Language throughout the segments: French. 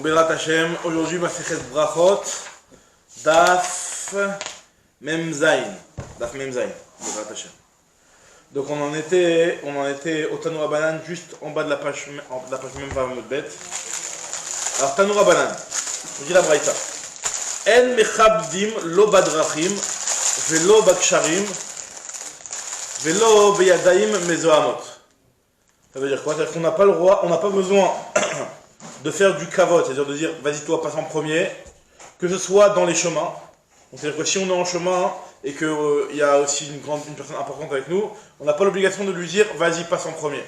Donc Bezrat Hashem, aujourd'hui Masechet Brachot, Daf Mem Zayin. Daf Mem Zayin, Bezrat Hashem. Donc on en était au Tanoura Banan, juste en bas de la page même pas bête. Alors Tanoura Banan, on dit la Braïta. En mechabdim lo badrachim, velo baksharim, velo beyadaim mezohamot. Ça veut dire quoi? C'est-à-dire qu'on n'a pas le droit, on n'a pas besoin de faire du kavod, c'est-à-dire de dire vas-y toi passe en premier, que ce soit dans les chemins. C'est-à-dire que si on est en chemin et qu'il y a aussi une personne importante avec nous, on n'a pas l'obligation de lui dire vas-y passe en premier.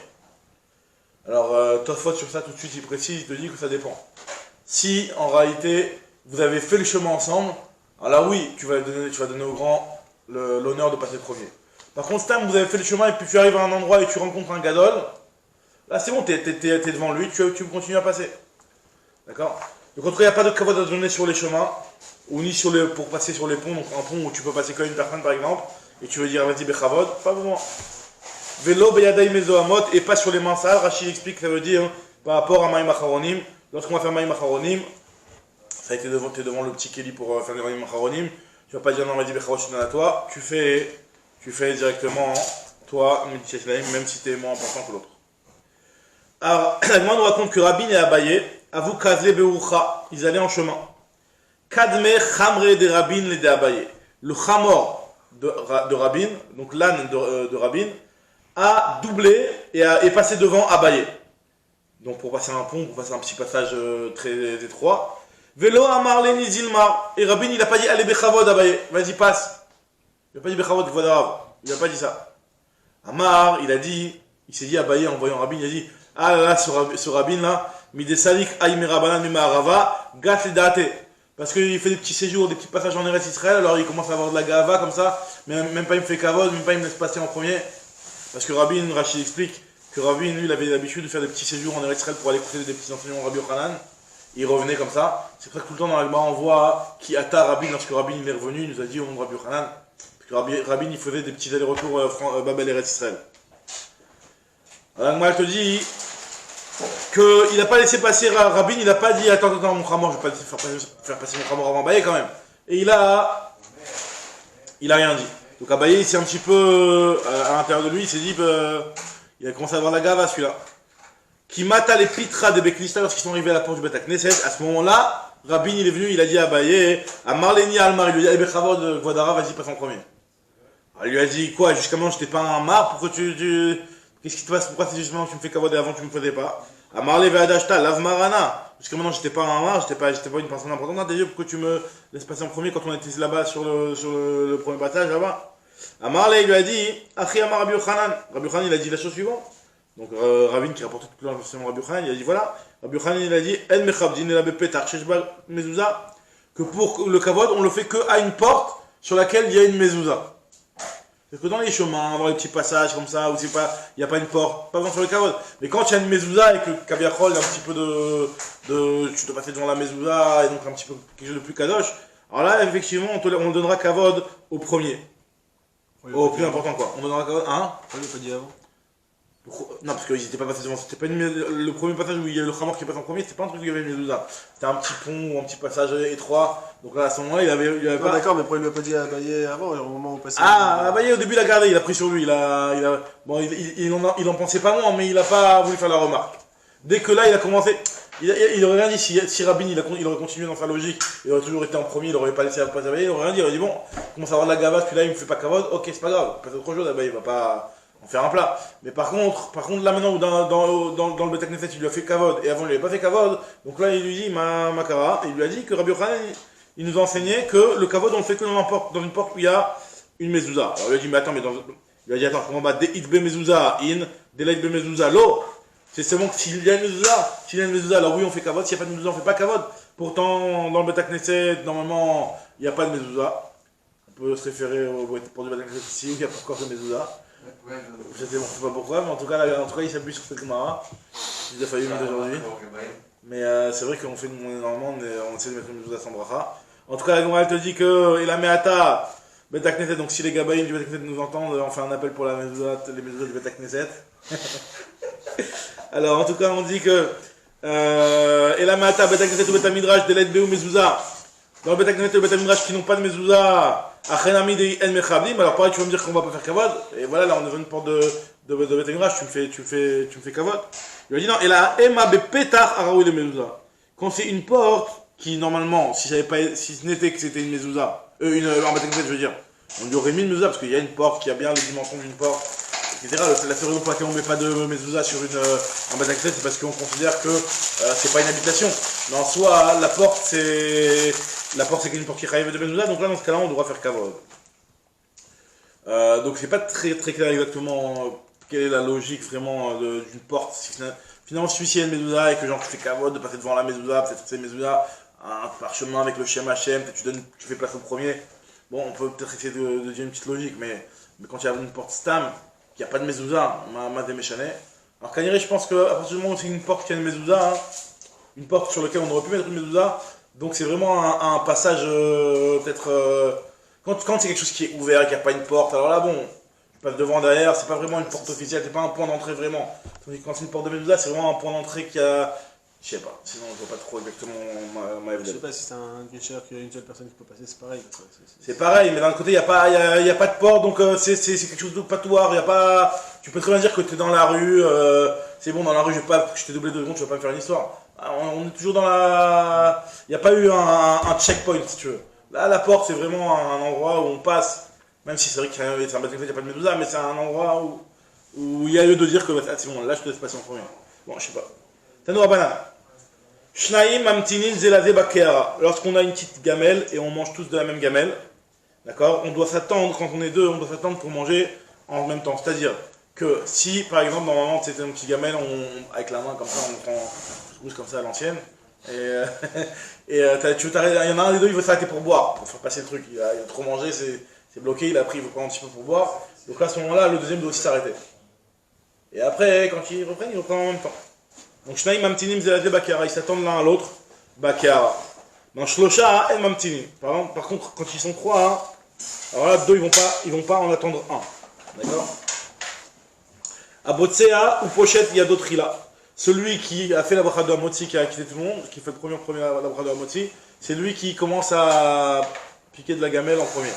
Alors Tofot sur ça tout de suite il précise, il te dit que ça dépend. Si en réalité vous avez fait le chemin ensemble, alors là oui, tu vas donner au grand l'honneur de passer le premier. Par contre, Stam, vous avez fait le chemin et puis tu arrives à un endroit et tu rencontres un gadol, là c'est bon, t'es devant lui, tu continues à passer. D'accord? Donc contre, il n'y a pas de kavod à donner sur les chemins, ou ni pour passer sur les ponts, donc un pont où tu peux passer qu'une personne par exemple, et tu veux dire vas-y bechavod, pas besoin. Velo beyadaim mezohamot, et pas sur les mains sales. Rachid explique que ça veut dire par rapport à Maïm Acharonim. Lorsqu'on va faire Maïm Acharonim, ça a été devant le petit Kéli pour faire des Maïm Acharonim, tu vas pas dire non vas-y bechavod je te donne à toi, tu fais directement toi, même si tu es moins important que l'autre. Alors, la Gemara nous raconte que Rabin et Abaye, avou kazle be'ucha, ils allaient en chemin. Kadme chamre de Rabin le de Abaye. Le chamor de Rabin, donc l'âne de Rabin, a doublé et est passé devant Abaye. Donc pour passer un pont, pour passer un petit passage très étroit. Velo amar leni zilmar. Et Rabin il n'a pas dit allez bechavod Abaye, vas-y passe. Il n'a pas dit bechavod kvodarav. Il n'a pas dit ça. Amar, il s'est dit Abaye en voyant Rabin, il a dit ah là, ce rabbin là, midesalik aïmerabanan mimarava, gat les date. Parce qu'il fait des petits séjours, des petits passages en Eretz Israël, alors il commence à avoir de la gava comme ça, mais même pas il me fait kavod, même pas il me laisse passer en premier. Parce que Rabin, Rachid explique que Rabin, lui, il avait l'habitude de faire des petits séjours en Eretz Israël pour aller écouter des petits enseignements de Rabbi Yochanan. Il revenait comme ça. C'est pour ça que tout le temps dans la Gemara, on voit qui atta Rabin, lorsque Rabin il est revenu, il nous a dit au nom de Rabbi Yochanan, que Rabin il faisait des petits allers-retours Babel Eretz Israël. Alors moi, elle te dit qu'il n'a pas laissé passer Rabin, il n'a pas dit attends mon khamor, je vais pas faire passer mon khamor avant Abaye quand même. Et il a rien dit. Donc Abaye il s'est un petit peu à l'intérieur de lui, il s'est dit il a commencé à avoir la gava celui-là. Qui mata les pitra des Beknista lorsqu'ils sont arrivés à la porte du Bet Knesset. À ce moment-là, Rabin il est venu, il a dit à Abaye, à Marleni Almar, il lui a dit Bechavod Gvodara, vas-y passe en premier. Alors, il lui a dit quoi, jusqu'à maintenant j'étais pas un mar, pourquoi qu'est-ce qui te passe? Pourquoi c'est justement que tu me fais kavod et avant tu me faisais pas? Amarle ve'adashta, lave marana. Jusqu'à maintenant j'étais pas un mar, j'étais pas une personne importante. T'as dit pourquoi tu me laisses passer en premier quand on était là-bas sur le premier passage là-bas? Amarle il lui a dit, Achi Amar Rabbi Yochanan. Rabbi Yochanan il a dit la chose suivante. Donc Rabin qui rapportait tout l'enseignement Rabbi Yochanan, il a dit voilà. Rabbi Yochanan il a dit, En mechabdin el bepetar sheshba mezouza. Que pour le kavod on le fait que à une porte sur laquelle il y a une mezouza. Parce que dans les chemins, dans les petits passages comme ça, où il n'y a pas une porte, pas besoin sur le kavod. Mais quand il y a une mezouza et que le kaviachol, il y a un petit peu tu dois passer devant la mezouza et donc un petit peu quelque chose de plus kadosh, alors là, effectivement, on donnera kavod au premier. Au plus important, quoi. On donnera kavod, hein? Pourquoi il l'a pas dit avant? Non, parce qu'ils n'étaient pas passés devant. C'était pas le premier passage où il y a le khamor qui passe en premier, c'était pas un truc où il y avait une mezouza. C'était un petit pont ou un petit passage étroit. Donc là, à ce moment-là, il avait pas. D'accord, mais pourquoi il lui a pas dit à Abaye avant, au moment où on passait? Ah, Abaye au début il a gardé, il a pris sur lui. Bon, il en pensait pas moins, mais il a pas voulu faire la remarque. Dès que là, il a commencé. Il aurait rien dit si Rabin il aurait continué dans sa logique, il aurait toujours été en premier, il aurait pas laissé passer Abaye, il aurait rien dit. Il aurait dit bon, il commence à avoir de la gava, celui-là il me fait pas kavod, ok, c'est pas grave, passe autre chose, Abaye, il va pas en faire un plat. Mais par contre là maintenant, dans le Bet Knesset, il lui a fait kavod, et avant il lui avait pas fait kavod, donc là il lui dit Makara, et il lui a dit que Rabbi Yochanan, il nous a enseigné que le kavod on le fait que dans une porte où il y a une mezouza. Alors il lui a dit mais attends, il lui a dit attends, comment va de'itbe mezouza in, de'laitbe mezouza lo. C'est seulement que s'il y a une mezouza, alors oui on fait kavod, s'il n'y a pas de mezouza, on fait pas kavod. Pourtant dans le Bet Knesset, normalement, il n'y a pas de mezouza. On peut se référer pour du Bet Knesset ici, où il n'y a pas encore de mezouza. Je sais pas pourquoi, mais en tout cas il s'appuie sur cette Gemara. Il a fallu d'aujourd'hui. Mais c'est vrai qu'on fait normalement, on essaie de mettre une mezouza sans bracha. En tout cas, la Gemara elle te dit que il a meata Bet Knesset, donc si les gabaïs du Bet Knesset nous entendent, on fait un appel pour les mezouza du Bet Knesset. Alors en tout cas, on dit que Et la Mata, Betakneset ou Betamidrash, Delet Beu Mezouza. Dans le Betakneset ou Betamidrash qui n'ont pas de Mezouza, Achenami de En Mechablim. Alors pareil, tu vas me dire qu'on va pas faire Kavod. Et voilà, là on est devant une porte de Betamidrash, tu me fais Kavod. Il lui a dit non, et la Emma Bepetar Araoui de Mezouza. Quand c'est une porte qui, normalement, si ce n'était que c'était une Mezouza, en Betakneset, je veux dire, on lui aurait mis une Mezouza parce qu'il y a une porte qui a bien les dimensions d'une porte. Etc. La seule raison pour laquelle on ne met pas de mezouza sur un Betakneset, c'est parce qu'on considère que c'est pas une habitation. Mais en soi, la porte c'est une porte qui rêve de mezouza, donc là dans ce cas-là on devra faire kavod. Donc c'est pas très très clair exactement quelle est la logique vraiment d'une porte. Si finalement celui-ci est une mezouza et que genre tu fais kavod de passer devant la mezouza, peut-être que c'est une mezouza, un parchemin avec le Shem Hashem, tu fais place au premier. Bon, on peut peut-être essayer de dire une petite logique, mais quand il y a une porte stam, qu'il n'y a pas de mezouza, ma déméchané. Alors Kaniré, je pense qu'à partir du moment où c'est une porte qui a une mezouza, une porte sur laquelle on aurait pu mettre une mezouza, donc c'est vraiment un passage peut-être... quand c'est quelque chose qui est ouvert et qu'il n'y a pas une porte, alors là bon, tu passes devant, derrière, c'est pas vraiment une porte officielle, c'est pas un point d'entrée vraiment. Tandis que quand c'est une porte de mezouza, c'est vraiment un point d'entrée qui a... Je sais pas, sinon je vois pas trop exactement ma Je sais pas si c'est un guichet qu'il y a une seule personne qui peut passer, c'est pareil. C'est pareil, mais d'un côté, il n'y a pas de porte, donc c'est quelque chose de patouard. Tu peux très bien dire que tu es dans la rue, c'est bon, dans la rue, je t'ai doublé 2 secondes, tu vas pas me faire une histoire. On est toujours dans la... Il n'y a pas eu un checkpoint, si tu veux. Là, la porte, c'est vraiment un endroit où on passe, même si c'est vrai qu'il y a un Betakneset, il n'y a pas de mezouza, mais c'est un endroit où il y a lieu de dire que c'est bon, là, je te laisse passer en premier. Bon, je sais pas. Tano Rabbanan. Shnaim mamtinin zelazé bakeara. Lorsqu'on a une petite gamelle et on mange tous de la même gamelle, d'accord, on doit s'attendre, quand on est deux, on doit s'attendre pour manger en même temps. C'est-à-dire que si, par exemple, normalement, c'était une petite gamelle, avec la main comme ça, on prend couscous comme ça à l'ancienne, et il y en a un des deux, il veut s'arrêter pour boire, pour faire passer le truc. Il a trop mangé, c'est bloqué, il a pris, il veut prendre un petit peu pour boire. Donc là, à ce moment-là, le deuxième doit aussi s'arrêter. Et après, quand ils reprennent en même temps. Donc, Shnaim mamtinim zelazé bakeara, ils s'attendent l'un à l'autre, bakeara. Dans Shlosha, en mamtinim. Par contre, quand ils sont 3, hein, alors là, 2, ils vont pas en attendre un. D'accord. Abotsea ou Pochette, il y a d'autres là. Celui qui a fait la bracha de Hamotzi, qui a quitté tout le monde, qui fait le premier la bracha de Hamotzi, c'est lui qui commence à piquer de la gamelle en premier.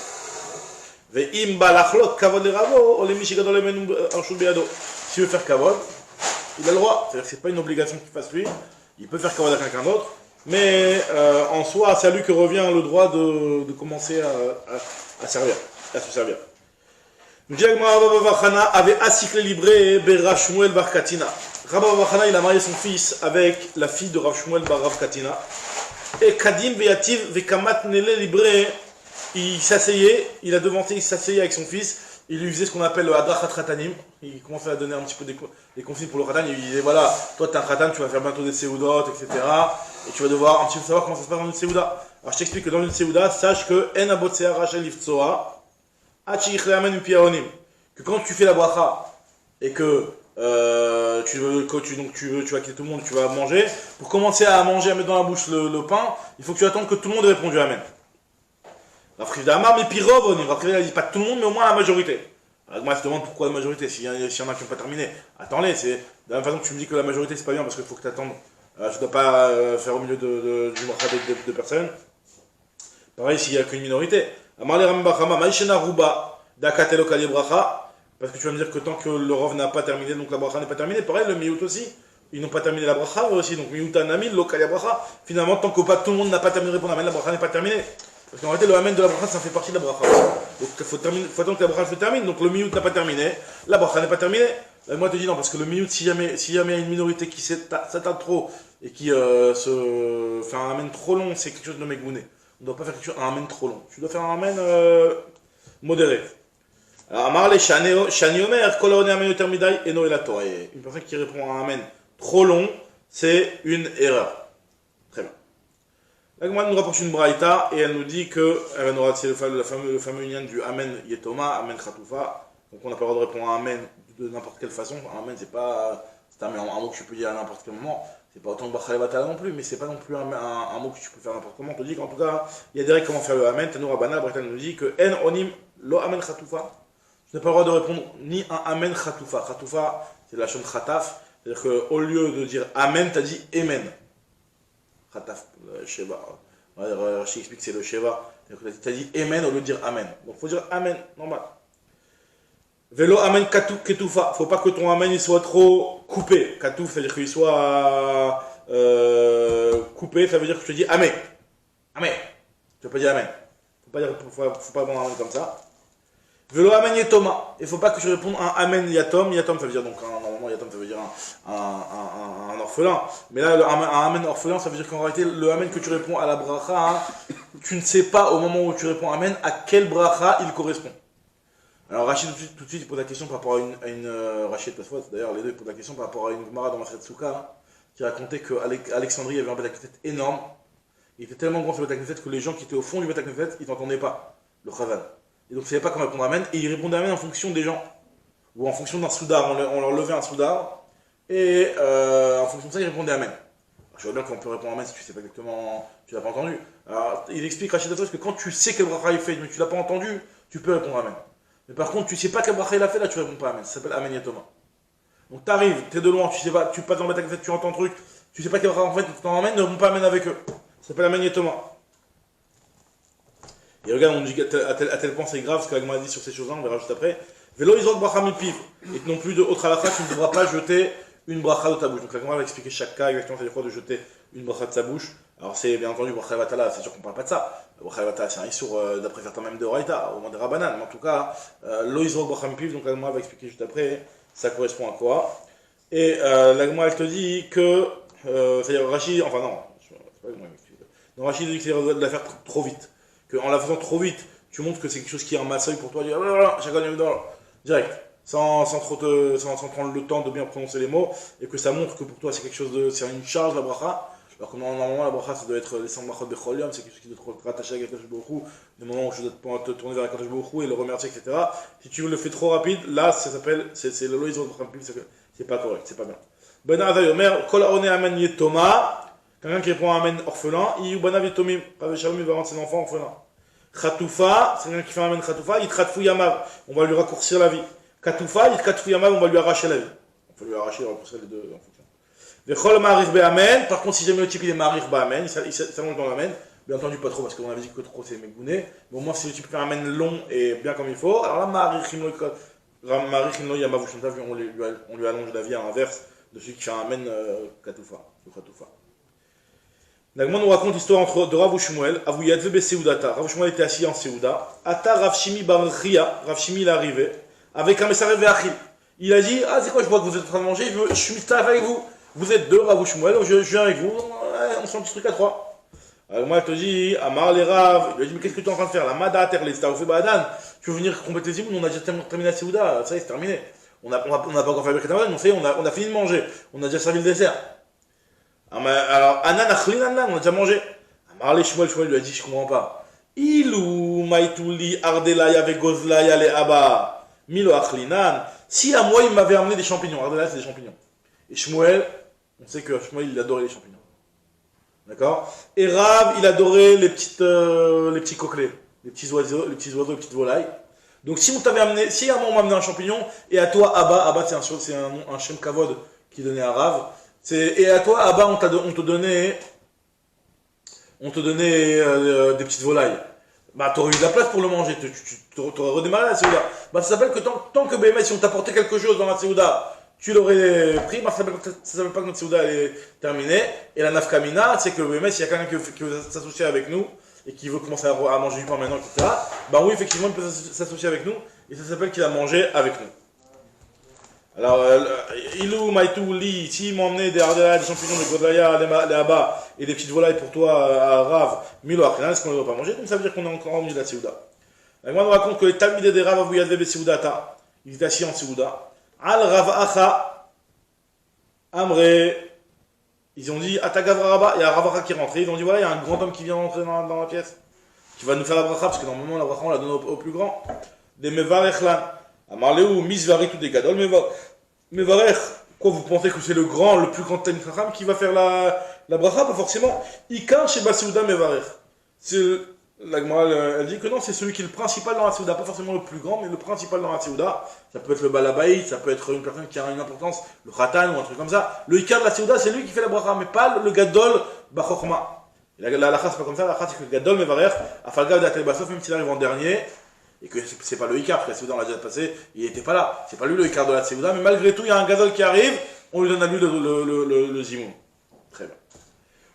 Ve'im balachlot kavod le ravo, olemi shigadol emenu arshul beado. S'il veut faire kavod, il a le droit. C'est-à-dire que c'est pas une obligation qu'il fasse lui. Il peut faire kavod à quelqu'un d'autre. Mais en soi, c'est à lui que revient le droit de commencer à servir, à se servir. Nous dit que Rabba Vachana avait assiklé libré Rav Shmuel bar Katina. Rabba Vachana, il a marié son fils avec la fille de Rav Shmuel bar Rav Katina. Et Kadim veyativ vekamat nele libré, il s'asseyait, il a devanté, il s'asseyait avec son fils. Il lui faisait ce qu'on appelle le Hadrachat Ratanim. Il commençait à donner un petit peu des consignes pour le Khatan. Il lui disait voilà, toi t'es un Khatan, tu vas faire bientôt des Seudot, etc. Et tu vas devoir un petit peu savoir comment ça se passe dans une Seuda. Alors je t'explique que dans une Seuda, sache que En Abotsea Rachel Iftsoa, que quand tu fais la bracha et que tu vas quitter tout le monde, tu vas manger, pour commencer à manger, à mettre dans la bouche le pain, il faut que tu attendes que tout le monde ait répondu Amen. Rav Chivda Amar, mais Pirov, Rav Chivda dit pas tout le monde, mais au moins la majorité. Alors moi je te demande pourquoi la majorité, s'il y en a qui n'ont pas terminé. Attends-les, c'est de la même façon que tu me dis que la majorité c'est pas bien parce qu'il faut que tu attendes. Je ne dois pas faire au milieu du bracha de personnes. Pareil s'il n'y a qu'une minorité. Amar le Rambachama, Maïshena Ruba, Dakatelo Kali Bracha, parce que tu vas me dire que tant que le Rov n'a pas terminé, donc la bracha n'est pas terminée. Pareil, le Miyut aussi, ils n'ont pas terminé la bracha aussi, donc Miyut Anamil, lo Kali Bracha. Finalement, tant que tout le monde n'a pas terminé de répondre Amen, la bracha n'est pas terminée. Parce qu'en réalité, le Amen de la bracha, ça fait partie de la bracha. Donc il faut attendre que la bracha se termine. Donc le Miyut n'a pas terminé, la bracha n'est pas terminée. Moi, je te dis non, parce que le Miyut, si jamais il y a une minorité qui s'attarde trop et qui se fait un Amen trop long, c'est quelque chose de Megouné. On ne doit pas faire quelque chose, un Amen trop long. Tu dois faire un Amen modéré. Alors, Amar le Shani Omer, Kolaone Amen Yoter Midai, Eno Elato. Une personne qui répond à un Amen trop long, c'est une erreur. Très bien. La Gemara nous rapporte une braïta et elle nous dit que c'est le fameux union du Amen Yetoma, Amen Khatoufa. Donc on n'a pas le droit de répondre à un Amen de n'importe quelle façon. Un Amen, c'est un mot que tu peux dire à n'importe quel moment. C'est pas autant que Bachale Batala non plus, mais c'est pas non plus un mot que tu peux faire n'importe comment. On te dit qu'en tout cas, il y a des règles comment faire le Amen. Tanoura Bana, la braïta nous dit que En Onim Lo Amen Khatoufa. Tu n'as pas le droit de répondre ni un Amen Khatoufa. Khatoufa, c'est la chaîne Khataf. C'est-à-dire qu'au lieu de dire Amen, tu as dit Amen. Khataf, Sheva. Rashi explique que c'est le Sheva. C'est-à-dire que tu as dit Amen au lieu de dire Amen. Donc il faut dire Amen, normal. Vélo Amen Ketoufa. Faut pas que ton Amen il soit trop coupé. Katouf, c'est-à-dire qu'il soit coupé, ça veut dire que je te dis Amen. Amen. Tu vas pas dire Amen. Faut pas prendre un Amen comme ça. Vélo Amen Yetoma. Il faut pas que tu répondes un Amen Yatom. Yatom, ça veut dire donc, normalement, Yatom, ça veut dire un orphelin. Mais là, un Amen orphelin, ça veut dire qu'en réalité, le Amen que tu réponds à la bracha, hein, tu ne sais pas au moment où tu réponds Amen à quel bracha il correspond. Alors Rachid tout de suite il pose la question par rapport à une Rachid Pasfot, d'ailleurs les deux posent la question par rapport à une Gemara dans Maseret Souka, hein, qui racontait qu'Alexandrie avait un Beth Knesset énorme. Il était tellement grand ce Beth Knesset que les gens qui étaient au fond du Beth Knesset, ils n'entendaient pas le Chazan. Et donc ils ne savaient pas comment répondre Amen, et ils répondaient Amen en fonction des gens. Ou en fonction d'un soudar, on leur levait un soudar, et en fonction de ça ils répondaient Amen. Alors, je vois bien qu'on peut répondre Amen si tu sais pas exactement, tu l'as pas entendu. Alors il explique Rachid Pasfot que quand tu sais quel bracha il fait, mais tu l'as pas entendu, tu peux répondre Amen. Mais par contre, tu sais pas quel bracha il a fait, là tu réponds pas Amen. Ça s'appelle Amen Yatoma. Donc t'arrives, t'es de loin, tu sais pas, tu passes dans le Beth Knesset, tu entends le truc, tu sais pas quel bracha en fait, tu t'en Amen, ne réponds pas Amen avec eux. Ça s'appelle Amen Yatoma. Et regarde, on dit à tel point c'est grave ce qu'Agma a dit sur ces choses-là, on verra juste après. Vélo Izrok Bracha Mipiv. Et non plus de autre halakha, tu ne devras pas jeter une bracha de ta bouche. Donc l'Agma va expliquer chaque cas exactement, c'est-à-dire quoi de jeter une bracha de sa bouche. Alors c'est bien entendu bracha vatala, c'est sûr qu'on parle pas de ça. Bracha vatala c'est un issour d'après certains même de Raïta, au moins des Rabbanan. Mais en tout cas, lo Izrok Bracha Mipiv, donc l'Agma va expliquer juste après, ça correspond à quoi. Et l'Agma elle te dit que, c'est-à-dire Rachid, enfin non, c'est pas l'Agma qui m'explique. Non, Rachid dit que c'est de la faire trop vite. Qu'en la faisant trop vite, tu montres que c'est quelque chose qui est un masseuil pour toi, chacun direct, sans prendre le temps de bien prononcer les mots, et que ça montre que pour toi c'est quelque chose de, c'est une charge la bracha, alors que normalement la bracha ça doit être les 100 brachot bechol, c'est quelque chose qui doit te rattacher avec Akadosh Baruch Hu, des moments où je dois te tourner vers Akadosh Baruch Hu et le remercier, etc. Si tu le fais trop rapide, là ça s'appelle, c'est le loïs c'est pas correct, c'est pas bien. Ben Azay Omer, Kol Aone Amen Yetoma. Quelqu'un qui répond à Amen orphelin, Iyubana Vitomim, Shalom, il va rendre ses enfants orphelins. Khatoufa, c'est quelqu'un qui fait un Amen Khatoufa, Yitratfou Yamav, on va lui raccourcir la vie. Katoufa, Yitkatfou Yamav, on va lui arracher la vie. On peut lui arracher et raccourcir les deux en fonction. Vechol Ma'arich Be'amen, par contre, si jamais le type il est Ma'arich Be'amen, il s'allonge dans l'Amen, bien entendu pas trop, parce qu'on avait dit que trop c'est Megouné, mais au moins si le type fait un Amen long et bien comme il faut, alors là, Ma'arich Imlo Yamav, on lui allonge la vie à l'inverse de celui qui fait un Amen Katoufa, ou Khatoufa. L'Agma nous raconte l'histoire de Rav Shmuel, Avuyadze be Seudata. Rav Shmuel était assis en Seuda. Ata Rav Shimi bar Ria, Rav Shimi il est arrivé, avec un messager ve'achil. Il a dit, ah c'est quoi, je vois que vous êtes en train de manger, je suis mistaf avec vous. Vous êtes deux, Rav Shmuel, je viens avec vous, on se fait un petit truc à trois. Alors moi, elle te dit, Amar les Rav, il lui a dit, mais qu'est-ce que tu es en train de faire? La Mada Terle, c'est fait Badan. Tu veux venir compléter les imouns, on a déjà terminé la Seuda, ça y est, c'est terminé. On n'a pas encore fait le Kétaman, on a fini de manger, on a déjà servi le dessert. Alors, Anan Achlin Anan, on a déjà mangé. Amarle Shmuel lui a dit, je comprends pas. Ilou Maïtouli Ardelaya Vegozlaya le Abba Milo Achlinan. Si à moi il m'avait amené des champignons, Ardelaya c'est des champignons. Et Shmuel, on sait que Shmuel il adorait les champignons. D'accord. Et Rav il adorait les petits coquelets, les petits oiseaux, les petites volailles. Donc si on t'avait amené, si à moi on m'a amené un champignon, et à toi Abba c'est un Shem Kavod qui donnait à Rav. Et à toi, Abba, on te donnait des petites volailles. Bah, t'aurais eu de la place pour le manger, t'aurais redémarré la Séouda. Bah, ça s'appelle que tant que BMS, si on t'apportait quelque chose dans la Séouda, tu l'aurais pris, bah, ça s'appelle pas que notre Séouda est terminée. Et la Nafkamina, c'est que le BMS, il y a quelqu'un qui veut s'associer avec nous et qui veut commencer à manger du pain maintenant, etc. Bah oui, effectivement, il peut s'associer avec nous et ça s'appelle qu'il a mangé avec nous. Alors, Ilou, Maïtou, Li, s'ils m'ont emmené des champignons, des godaya, les abats et des petites volailles pour toi à Rav, Milo Akhinan, est-ce qu'on ne va pas manger? Donc ça veut dire qu'on est encore en milieu de la Séouda. Moi, on raconte que les Talmideh des Rav Avuyadve be Seudata, ils étaient assis en Séouda. Al Rav Acha, Amre, ils ont dit, Atagavra Rabba, il y a Rav Acha qui est rentré, ils ont dit, voilà, il y a un grand homme qui vient rentrer dans la pièce, qui va nous faire la bracha, parce que normalement la bracha on la donne au plus grand. Des Mevarech Lan. Amarleu, Misvari tout des Gadol, Mevarech, quoi vous pensez que c'est le plus grand Talmid Chacham qui va faire la bracha? Pas forcément. Ikar chez Basouda Mevarech. C'est La Gemara, elle dit que non, c'est celui qui est le principal dans la Séouda, pas forcément le plus grand, mais le principal dans la Séouda. Ça peut être le Balabaït, ça peut être une personne qui a une importance, le Khatan ou un truc comme ça. Le Ikar de la Séouda, c'est lui qui fait la bracha, mais pas le Gadol Bachokhma. La halakha, c'est pas comme ça, la halakha, c'est que le Gadol Mevarer, Afalgav d'Atel Bassof, même s'il arrive en dernier, et que c'est pas le Ikar, parce que la Séouda, on l'a déjà passé, il était pas là. C'est pas lui le Ikar de la Séouda, mais malgré tout, il y a un Gadol qui arrive, on lui donne à lui le Zimoun. Très bien.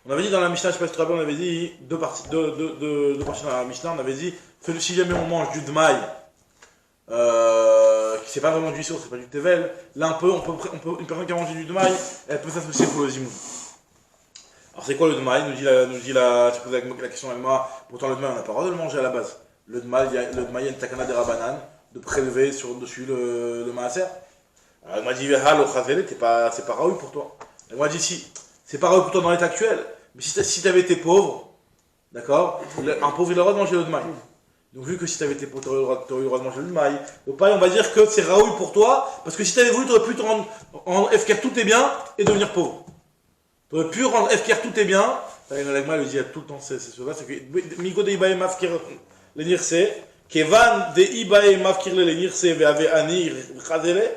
On avait dit dans la Mishnah, je sais pas si tu te rappelles, on avait dit deux parties dans la Mishnah, on avait dit si jamais on mange du Dmaï, qui c'est pas vraiment du Issour, c'est pas du Tevel, là une personne qui a mangé du Dmaï, elle peut s'associer pour le Zimoun. Alors c'est quoi le Dmaï? Tu posais la question avec moi, pourtant le Dmaï on n'a pas le droit de le manger à la base. Le Dmaï, il y a une takana de Rabanan, de prélever dessus le Maaser. Alors elle m'a dit, c'est pas raoui pour toi. Elle m'a dit, si, c'est pas raoui pour toi dans l'état actuel, mais si t'avais été pauvre, d'accord, un pauvre il a le droit de manger le Dmaï. Donc vu que si t'avais été pauvre, t'aurais eu le droit de manger le Dmaï. Donc pareil, on va dire que c'est raoui pour toi, parce que si t'avais voulu, t'aurais pu te rendre en FKR tout est bien et devenir pauvre. T'aurais pu rendre FKR tout est bien. L'agma lui dit tout le temps c'est cela, c'est que Migo de Ibae Mafkir le Nirse, Kevan de Ibae Mafkir le Nirse ve'ave Ani Khadele.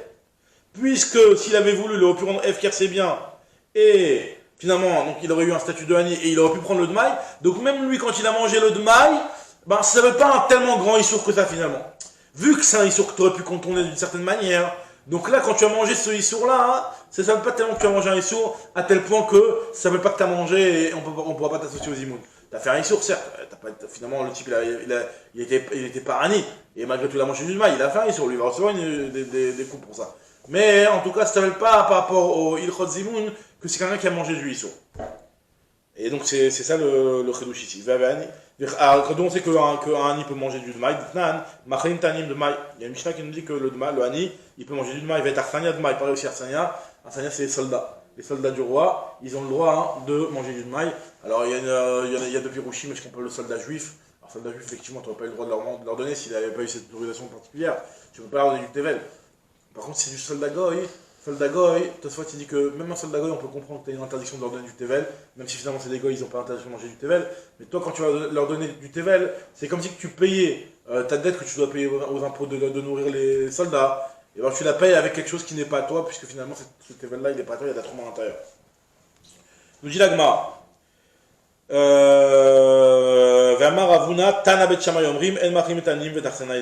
Puisque s'il avait voulu, il aurait pu rendre FKR c'est bien, et finalement, donc il aurait eu un statut de Hani, et il aurait pu prendre le Dmaï. Donc même lui, quand il a mangé le Dmaï, ben, ça ne veut pas un tellement grand Issour que ça finalement. Vu que c'est un Issour que tu aurais pu contourner d'une certaine manière, donc là, quand tu as mangé ce Issour-là, hein, ça ne veut pas tellement que tu as mangé un Issour, à tel point que ça ne veut pas que tu as mangé, et on ne pourra pas t'associer aux Zimoun. Tu as fait un Issour, certes, finalement le type il était pas Hani, et malgré tout il a mangé du Dmaï, il a fait un Issour, lui il va recevoir des coups pour ça. Mais en tout cas, ça ne s'appelle pas par rapport au Ilchot Zimoun que c'est quelqu'un qui a mangé du Issour. Et donc c'est ça le Chidouch ici. Alors, on sait qu'un Hani peut manger du Dmaï. Il y a une Mishnah qui nous dit que le Hani, il peut manger du Dmaï. Il va être Arsania Dmaï, pareil aussi Arsania. Arsania, c'est les soldats. Les soldats du roi, ils ont le droit de manger du Dmaï. Alors il y a deux Pirouchim, mais je comprends le soldat juif. Alors, soldat juif, effectivement, tu n'aurais pas eu le droit de leur donner s'il n'avait pas eu cette autorisation particulière. Tu ne peux pas leur donner du Tevel. Par contre, c'est du soldat goy. Soldat goy, Tosfot il dit que même un soldat goy, on peut comprendre que tu as une interdiction de leur donner du Tevel, même si finalement c'est des goy, ils n'ont pas l'interdiction de manger du Tevel. Mais toi, quand tu vas leur donner du Tevel, c'est comme si tu payais ta dette que tu dois payer aux impôts de nourrir les soldats. Et alors tu la payes avec quelque chose qui n'est pas à toi, puisque finalement ce Tevel-là, il n'est pas à toi, il y a de la trauma à l'intérieur. Nous dit l'Agma. V'amar Avuna, Tana Bet Shammai Omrim, En Machim Etanim V'Tarsena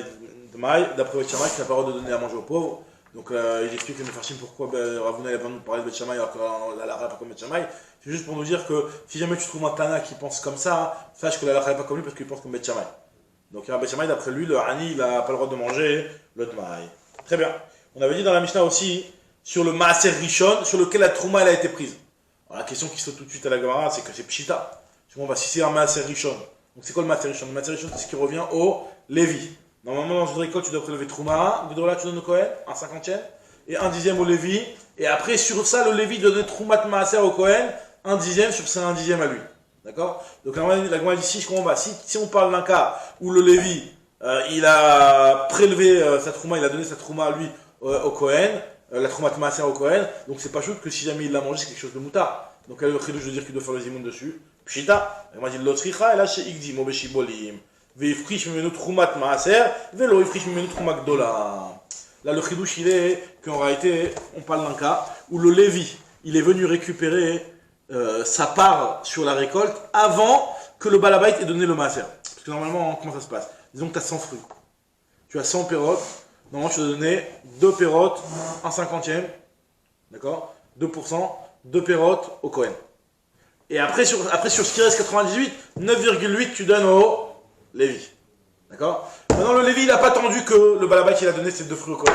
Dmaï, d'après Bet Shammai, qui n'a pas le droit de donner à manger aux pauvres. Donc il explique les Mefarshim pourquoi Ravuna n'a pas nous parler de Bet Shammai alors que la halakha n'est pas comme Bet Shammai. C'est juste pour nous dire que si jamais tu trouves un Tana qui pense comme ça, sache que la halakha n'est pas comme lui parce qu'il pense comme Bet Shammai. Donc il y a un Bet Shammai, d'après lui, le Hani, il n'a pas le droit de manger le Dmaï. Très bien. On avait dit dans la Mishnah aussi sur le Maaser Rishon, sur lequel la Trouma elle a été prise. Alors, la question qui saute tout de suite à la Gemara, c'est que c'est Pshita. Si c'est un Maaser Rishon, donc c'est quoi le Maaser Rishon? Le Maaser Rishon, c'est ce qui revient au Lévi. Normalement, dans une récolte, tu dois prélever Trouma. Là, tu donnes au Kohen, un cinquantième, et un dixième au Lévi. Et après, sur ça, le Lévi doit donner Troumat Maaser au Kohen, un dixième sur ça, un dixième à lui. D'accord? Donc, la Gemara dit si je comprends pas. Si on parle d'un cas où le Lévi, il a prélevé sa Trouma, il a donné sa Trouma à lui au Kohen, la Troumat Maaser au Kohen, donc c'est pas chose que si jamais il l'a mangé, c'est quelque chose de moutard. Donc, elle le chidouche de dire qu'il doit faire le zimoun dessus. Pshita. Elle m'a dit l'otricha, et là, chez Igdi, Mobeshi Bolim. Veifrish mimenu Troumat Maaser, velo ifrish mimenu Troumat Gdola. Là, le chidouche, il est qu'en réalité, on parle d'un cas où le Lévi, il est venu récupérer sa part sur la récolte avant que le Balabait ait donné le Maaser. Parce que normalement, comment ça se passe? Disons que tu as 100 fruits. Tu as 100 pérotes. Normalement, tu dois donner 2 pérotes, un cinquantième. D'accord? 2%, 2 pérotes au Kohen. Et après sur ce qui reste 98, 9,8 tu donnes au Lévi. D'accord? Maintenant, le Lévi, il n'a pas attendu que le Balabait il a donné ses 2 fruits au Kohen.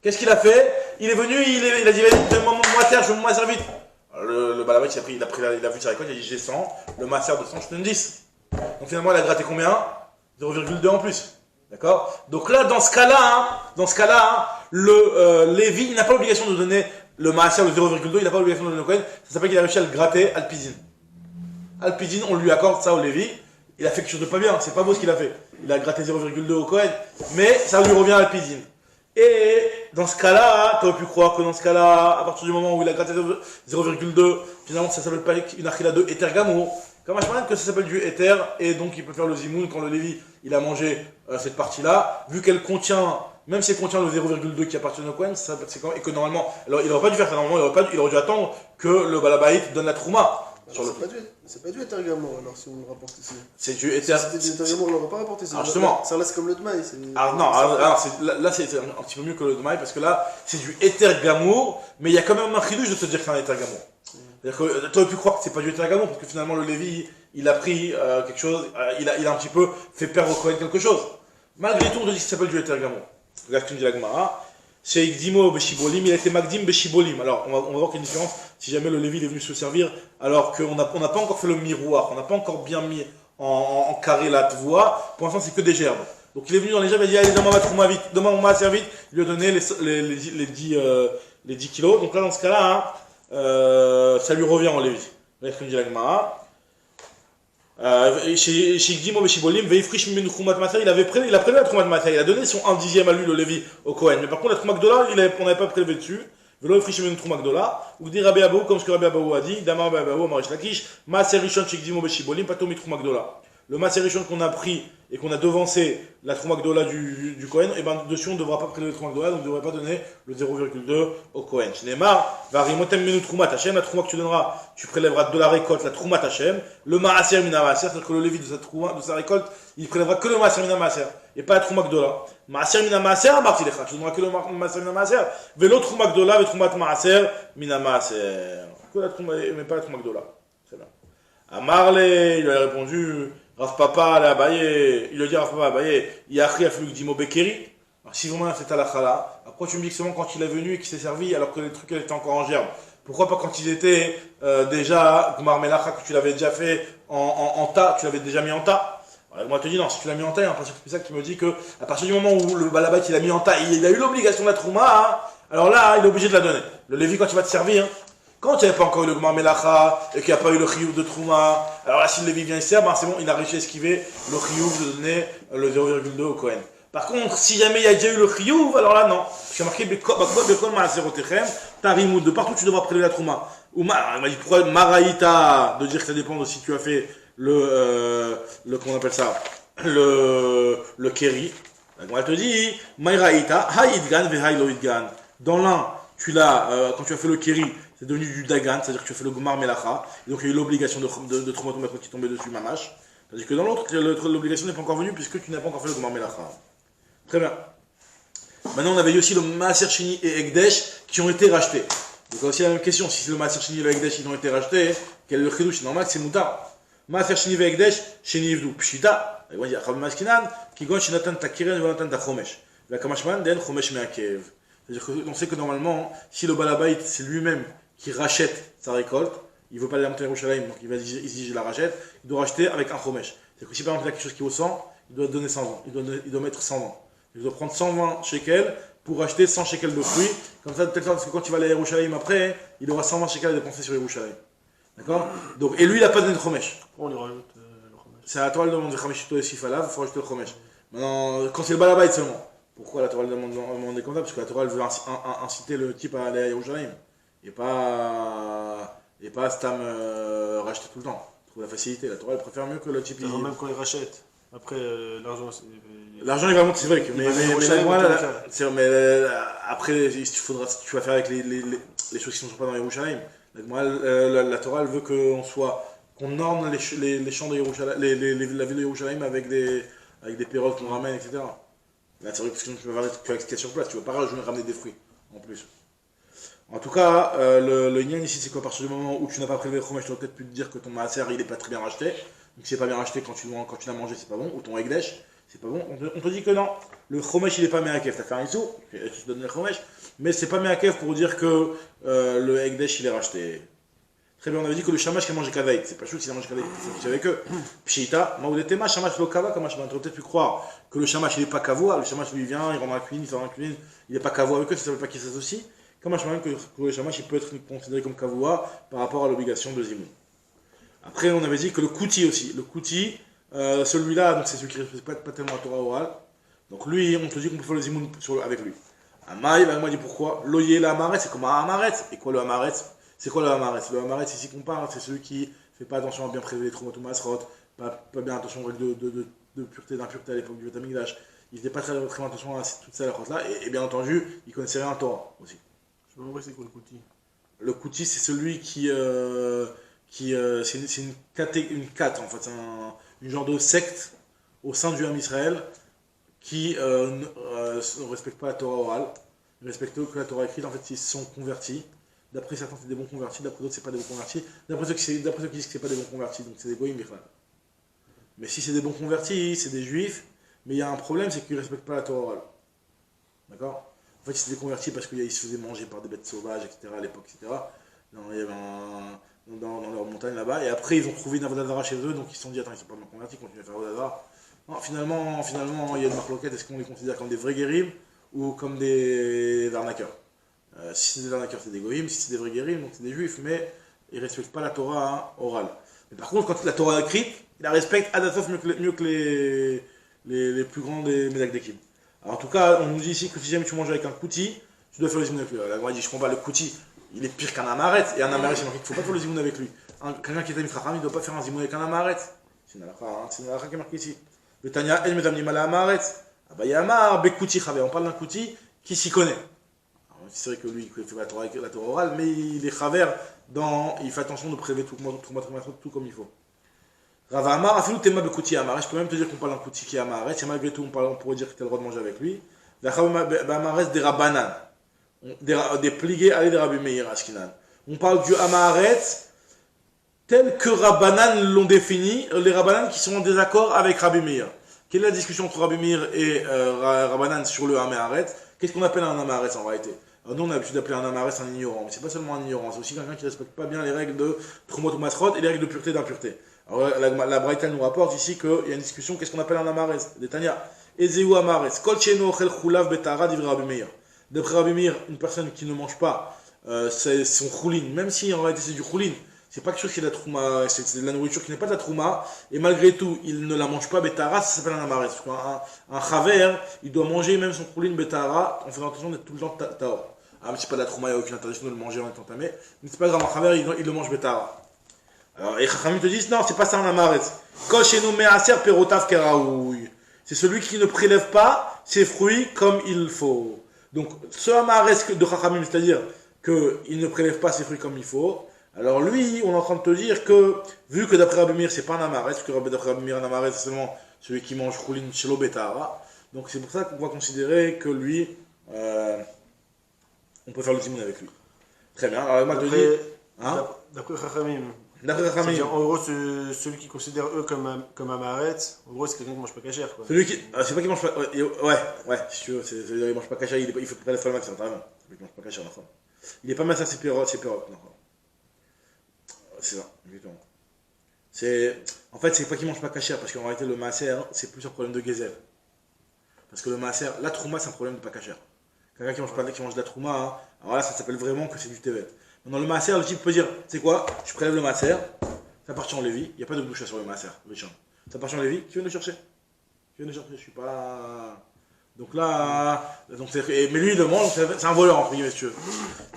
Qu'est-ce qu'il a fait? Il est venu, il a dit, vas-y, donne-moi mon terre, je veux mon Maaser vite. Le Balabait, il a vu sa récolte, il a dit, j'ai 100, le Maaser de 100, je te donne 10. Donc finalement, il a gratté combien? 0,2 en plus. D'accord? Donc là, dans ce cas-là, le Lévi, il n'a pas l'obligation de donner le Maaser, le 0,2, il n'a pas l'obligation de donner le Kohen. Ça s'appelle qu'il a réussi à le gratter, Alpizine. Alpizine, on lui accorde ça au Lévi. Il a fait quelque chose de pas bien, c'est pas beau ce qu'il a fait. Il a gratté 0,2 au Kohen, mais ça lui revient à Alpizine. Et dans ce cas-là, tu aurais pu croire que dans ce cas-là, à partir du moment où il a gratté 0,2, finalement ça s'appelle pas une achila de Etergamo. Comme je que ça s'appelle du éther, et donc il peut faire le zimoun quand le Lévi il a mangé cette partie-là, vu qu'elle contient, même si elle contient le 0,2 qui appartient au Kohen, et que normalement, alors il n'aurait pas dû faire ça, normalement il aurait dû attendre que le Balabaït donne la Trouma. C'est pas du étergamor alors si on le rapporte ici. C'est du éther. Si c'était du étergamor, on l'aurait pas rapporté. Alors justement. Ça reste comme le Dmaï. Alors non, là c'est un petit peu mieux que le Dmaï, parce que là c'est du éther gamour, mais il y a quand même un chidouche de te dire que c'est un éther gamour. C'est-à-dire que tu aurais pu croire que c'est pas du éther gamour, parce que finalement le Lévi il a pris quelque chose, il a un petit peu fait perdre au Kohen quelque chose. Malgré tout, on te dit que ça s'appelle du éther gamour. Regarde ce que nous dit la Gemara. C'est Igdimo Beshibolim, il a été Magdim Beshibolim. Alors, on va voir qu'il y a une différence si jamais le Lévi est venu se servir, alors qu'on n'a pas encore fait le miroir, on n'a pas encore bien mis en carré la voie. Pour l'instant, c'est que des gerbes. Donc, il est venu dans les gerbes, il a dit allez, donne-moi ma trouma vite, donne-moi ma servie vite. Il lui a donné les 10 kilos. Donc, là, dans ce cas-là, ça lui revient en Lévi. Regarde ce que nous dit la Gemara. Chez Gdimo Beshibolim, Veifrish Mimenu Choumat Maser, il a prélevé la Choumat Maser, il a donné son 1/10 à lui, le Lévi, au Kohen. Mais par contre, la Choumat Gdola, on n'avait pas prélevé dessus. Velo Ifrish Mimenu Choumat Gdola, ou dit Rabbi Abou, comme ce que Rabbi Abou a dit, Damar Rabbi Abou, Marish Lakish, Maser Rishon chez Gdimo Beshibolim, Patomit Choumat Gdola. Le Maser Rishon qu'on a pris et qu'on a devancé la Trouma Gdola du Kohen, et ben dessus on ne devra pas prélever le Trouma Gdola, donc on ne devrait pas donner le 0,2 au Kohen. Shneimar, Varimotem Menu Troumat Hashem, la Trouma que tu donneras, tu prélèveras de la récolte, la Troumat Hashem, le Maaser Mina Maaser, c'est-à-dire que le Lévi de sa récolte, il prélèvera que le Maaser Mina Maaser, et pas la Trouma Gdola. Maaser Mina Maaser, Martilecha, tu donneras que le Maaser Mina Maaser, Velo Trouma Gdola, ve Troumat Maaser, Mina Maaser. Que la Trouma, mais pas la Trouma Gdola. C'est bien. Amarle, il lui a répondu, Rav Papa, là, Abaye, il lui a dit Rav Papa, Abaye, Yachri a fait Gdimo Bekeri. Alors, si vraiment c'est à la chala, pourquoi tu me dis que seulement quand il est venu et qu'il s'est servi alors que les trucs étaient encore en gerbe? Pourquoi pas quand ils étaient déjà, Gmar Melacha, que tu l'avais déjà fait en tas, tu l'avais déjà mis en tas? Alors, moi, je te dis non, si tu l'as mis en tas, il y a un principe spécial qui me dit que à partir du moment où le Balabait il a mis en tas, il a eu l'obligation de la Trouma, hein, alors là, il est obligé de la donner. Le Lévi, quand il va te servir, quand il n'y avait pas encore eu le Gmar Melacha et qu'il n'y a pas eu le Chiyuv de Trouma, alors là, si le Lévi vient ici, ben c'est bon, il a réussi à esquiver le Chiyuv de donner le 0,2 au Kohen. Par contre, si jamais il y a déjà eu le Chiyuv, alors là, non. Parce qu'il y a marqué Bekol Maaserotechem, Tarimoud, de partout tu devras prélever la Trouma. Ou il m'a dit pourquoi Maraïta, de dire que ça dépend de si tu as fait comment on appelle ça, le Keri. Donc elle te dit, Maïraïta, Haïdgan, Vehaïloïdgan. Dans l'un, tu l'as, quand tu as fait le Keri, c'est devenu du Dagan, c'est-à-dire que tu as fait le Gomar Melacha, et donc il y a eu l'obligation de Tromatomètre qui tombait dessus, Mamash. Tandis que dans l'autre, l'obligation n'est pas encore venue puisque tu n'as pas encore fait le Gomar Melacha. Très bien. Maintenant, on avait eu aussi le Maaser Sheni et Ekdesh qui ont été rachetés. Donc, aussi la même question, si le Maaser Sheni et le Ekdesh ils ont été rachetés, quel est le Chidouche? C'est normal que c'est Moutar. Maaser Sheni et Ekdesh, Sheni Yivdu, Pshita, il y a Rabbi Maskinan, qui gagne Shinatan Takiren et Valatan Tachomesh. La Kamashman, Den Chomesh Meakev. C'est-à-dire qu'on sait que normalement, si le Balabait, c'est lui-même qui rachète sa récolte, il ne veut pas la monter à Yerushalayim, donc il dit je la rachète, il doit racheter avec un chomesh. C'est-à-dire que si par exemple il y a quelque chose qui vaut 100, il doit donner 120, il doit mettre 120. Il doit prendre 120 shekels pour acheter 100 shekels de fruits, comme ça, peut-être parce que quand il va aller à Yerushalayim après, il aura 120 shekels à dépenser sur Yerushalayim. D'accord? Donc, et lui, il n'a pas donné de chomesh. On lui rajoute le chomesh. C'est à la Torah de demander Chameshito et Sifalav, il faut rajouter le chomesh. Maintenant, quand c'est le Balabait seulement. Pourquoi la Torah demande comme ça? Parce que la Torah elle veut inciter le type à aller à Yerushalayim. Et pas Stam racheter tout le temps. Trouver la facilité. La Torah elle préfère mieux que le type. Même quand il rachète. Après, l'argent. L'argent il va monter, c'est vrai. Mais après, tu vas faire avec les choses qui ne sont pas dans Yerushalayim. Moi, la Torah elle veut qu'on orne les champs de Yerushalayim, la ville de Yerushalayim avec des péroles qu'on ramène, etc. Là, c'est vrai que sinon tu vas faire avec ce qu'il y a sur place, tu ne vas pas ramener des fruits en plus. En tout cas, le Nyan ici, c'est qu'à partir du moment où tu n'as pas prélevé le chomesh, tu aurais peut-être pu te dire que ton maaser il n'est pas très bien racheté. Donc, si c'est pas bien racheté quand tu l'as mangé, c'est pas bon. Ou ton Egdesh, c'est pas bon. On te dit que non, le chomesh il n'est pas méakev. Tu as fait un issou, tu te donnes le chomesh, mais c'est pas méakev pour dire que le Egdesh il est racheté. Très bien, on avait dit que le shamash qui a mangé kavait, c'est pas chaud s'il a mangé kavait, c'est avec eux. Pshita, maoudetema, shamash lo kava, comme on aurait peut-être pu croire que le shamash il n'est pas kavoa, le shamash lui vient, il rentre dans la cuisine, il sort dans la cuisine, il n'est pas kavoa avec eux, ça ne veut pas qu'il s'associe. Comme je que le shamash il peut être considéré comme kavoa par rapport à l'obligation de Zimoun. Après, on avait dit que le kouti aussi, celui-là, donc c'est celui qui ne respecte pas tellement la Torah orale. Donc lui, on te dit qu'on peut faire le Zimoun avec lui. Amaï, il m'a dit pourquoi? Loyer la amaret, c'est comme un amaret. Et quoi le amaret? C'est quoi le Hamaretz? Le Hamaretz ici qu'on parle, c'est celui qui fait pas attention à bien prélever les traumas ou masrot, pas bien attention aux règles de pureté, d'impureté à l'époque du Betamigdash. Il faisait pas très attention à toutes ces halachot-là, et bien entendu, il connaissait rien en Torah aussi. Je me demande c'est quoi le Kouti. Le Kouti, c'est celui c'est une cate en fait, c'est une genre de secte au sein du Ham Israël qui ne respecte pas la Torah orale, ne respecte que la Torah écrite. En fait, ils se sont convertis. D'après certains, c'est des bons convertis, d'après d'autres, c'est pas des bons convertis. D'après ceux qui disent que c'est pas des bons convertis, donc c'est des goïms, mais si c'est des bons convertis, c'est des juifs, mais il y a un problème, c'est qu'ils ne respectent pas la Torah orale. D'accord? En fait, ils s'étaient convertis parce qu'ils se faisaient manger par des bêtes sauvages, etc. à l'époque, etc. Il y avait dans leur montagne là-bas, et après ils ont trouvé une Avodazara chez eux, donc ils se sont dit, attends, ils ne sont pas mal convertis, ils continuent à faire Avodazara. Non, finalement, il y a une marloquette, est-ce qu'on les considère comme des vrais guérim ou comme des arnaqueurs? Si c'est des arnaqueurs, c'est des goïms, si c'est des vrais guérim, donc c'est des juifs, mais ils ne respectent pas la Torah orale. Mais par contre, quand la Torah écrite, ils la respectent Adasof mieux que les plus grands des Médakdekim. Alors en tout cas, on nous dit ici que si jamais tu manges avec un kouti, tu dois faire le zimoun avec lui. La Gemara dit, je comprends pas, le kouti, il est pire qu'un amaret, et un amaret, c'est marqué qu'il ne faut pas faire le zimoun avec lui. Quelqu'un qui est Mitracham, il ne doit pas faire un zimoun avec un amaret. C'est une halakha qui est marquée ici. Le Tanya, El Medamnim ala amaret. Ah bah Yamar, Bekouti Chave. On parle d'un kouti qui s'y connaît. C'est vrai que lui, il fait la Torah orale, mais il est chaver il fait attention de prélever tout comme il faut. Rava Amar, Afilou Tema Bekouti Amaret. Je peux même te dire qu'on parle d'un kouti qui est amaret, et malgré tout, on pourrait dire que tu as le droit de manger avec lui. Amaret des Rabanan. Des pliés, allez des Rabbi Meir Ashkinan. On parle du Amaret tel que Rabbanan l'ont défini, les Rabbanan qui sont en désaccord avec Rabbi Meir. Quelle est la discussion entre Rabbi Meir et Rabbanan sur le Amaret? Qu'est-ce qu'on appelle un Amaret en réalité? Alors nous on a l'habitude d'appeler un Amaret un ignorant, mais c'est pas seulement un ignorant, c'est aussi quelqu'un qui ne respecte pas bien les règles de Trumot ou Masrot et les règles de pureté et d'impureté. Alors la Braïta nous rapporte ici qu'il y a une discussion, qu'est-ce qu'on appelle un Amaret? Des Tanya. Ezeu Amaret, Kol Sheno Ochel Chulav Betara d'Ivre Rabbi Meir. D'après Rabbi Meir, une personne qui ne mange pas c'est son choulin, même si en réalité c'est du choulin, c'est pas quelque chose qui est de la trouma, c'est de la nourriture qui n'est pas de la trouma, et malgré tout, il ne la mange pas betara, ça s'appelle un amaret. Un chaver, il doit manger même son choulin betara, en faisant attention d'être tout le temps taor. Ah, mais c'est pas de la trouma, il n'y a aucune interdiction de le manger en étant tamé, mais c'est pas grave, un chaver, il le mange betara. Alors, et Chachamim te disent, non, c'est pas ça un amaret. Kol sheno me'aser perotav keraoui. C'est celui qui ne prélève pas ses fruits comme il faut. Donc, ce amaret de Chachamim, c'est-à-dire qu'il ne prélève pas ses fruits comme il faut, alors lui, on est en train de te dire que, vu que d'après Rabbi Meir, c'est pas un amaret, parce que d'après Rabbi Meir, un amaret, c'est seulement celui qui mange choulin shelo betara, donc c'est pour ça qu'on va considérer que lui, on peut faire le zimoun avec lui. Très bien, alors moi je te dis... Hein? D'après Chachamim. D'après Chachamim. En gros, celui qui considère eux comme amaret, en gros, c'est quelqu'un qui mange pas cachère, quoi. Celui qui... c'est pas qu'il mange pas... Ouais, si tu veux, il mange pas cachère, il faut pas la faire le maximum, vraiment. Celui qui mange pas cachère, d'accord. Il est pas mal ça, c'est pérote, d'accord. C'est ça, exactement. En fait, c'est pas qu'il mange pas cachère, parce qu'en réalité, le maaser, c'est plus un problème de gezel. Parce que le maaser, la trouma, c'est un problème de pas cachère. Quelqu'un qui mange de la trouma, alors là, ça s'appelle vraiment que c'est du tevet. Dans le maaser, le type peut dire, c'est quoi? Je prélève le maaser, ça appartient en Lévi, il n'y a pas de bouche sur le maaser, ça appartient en Lévi, tu viens le chercher. Je suis pas... Donc là, mais lui il le mange, c'est un voleur entre guillemets si tu veux.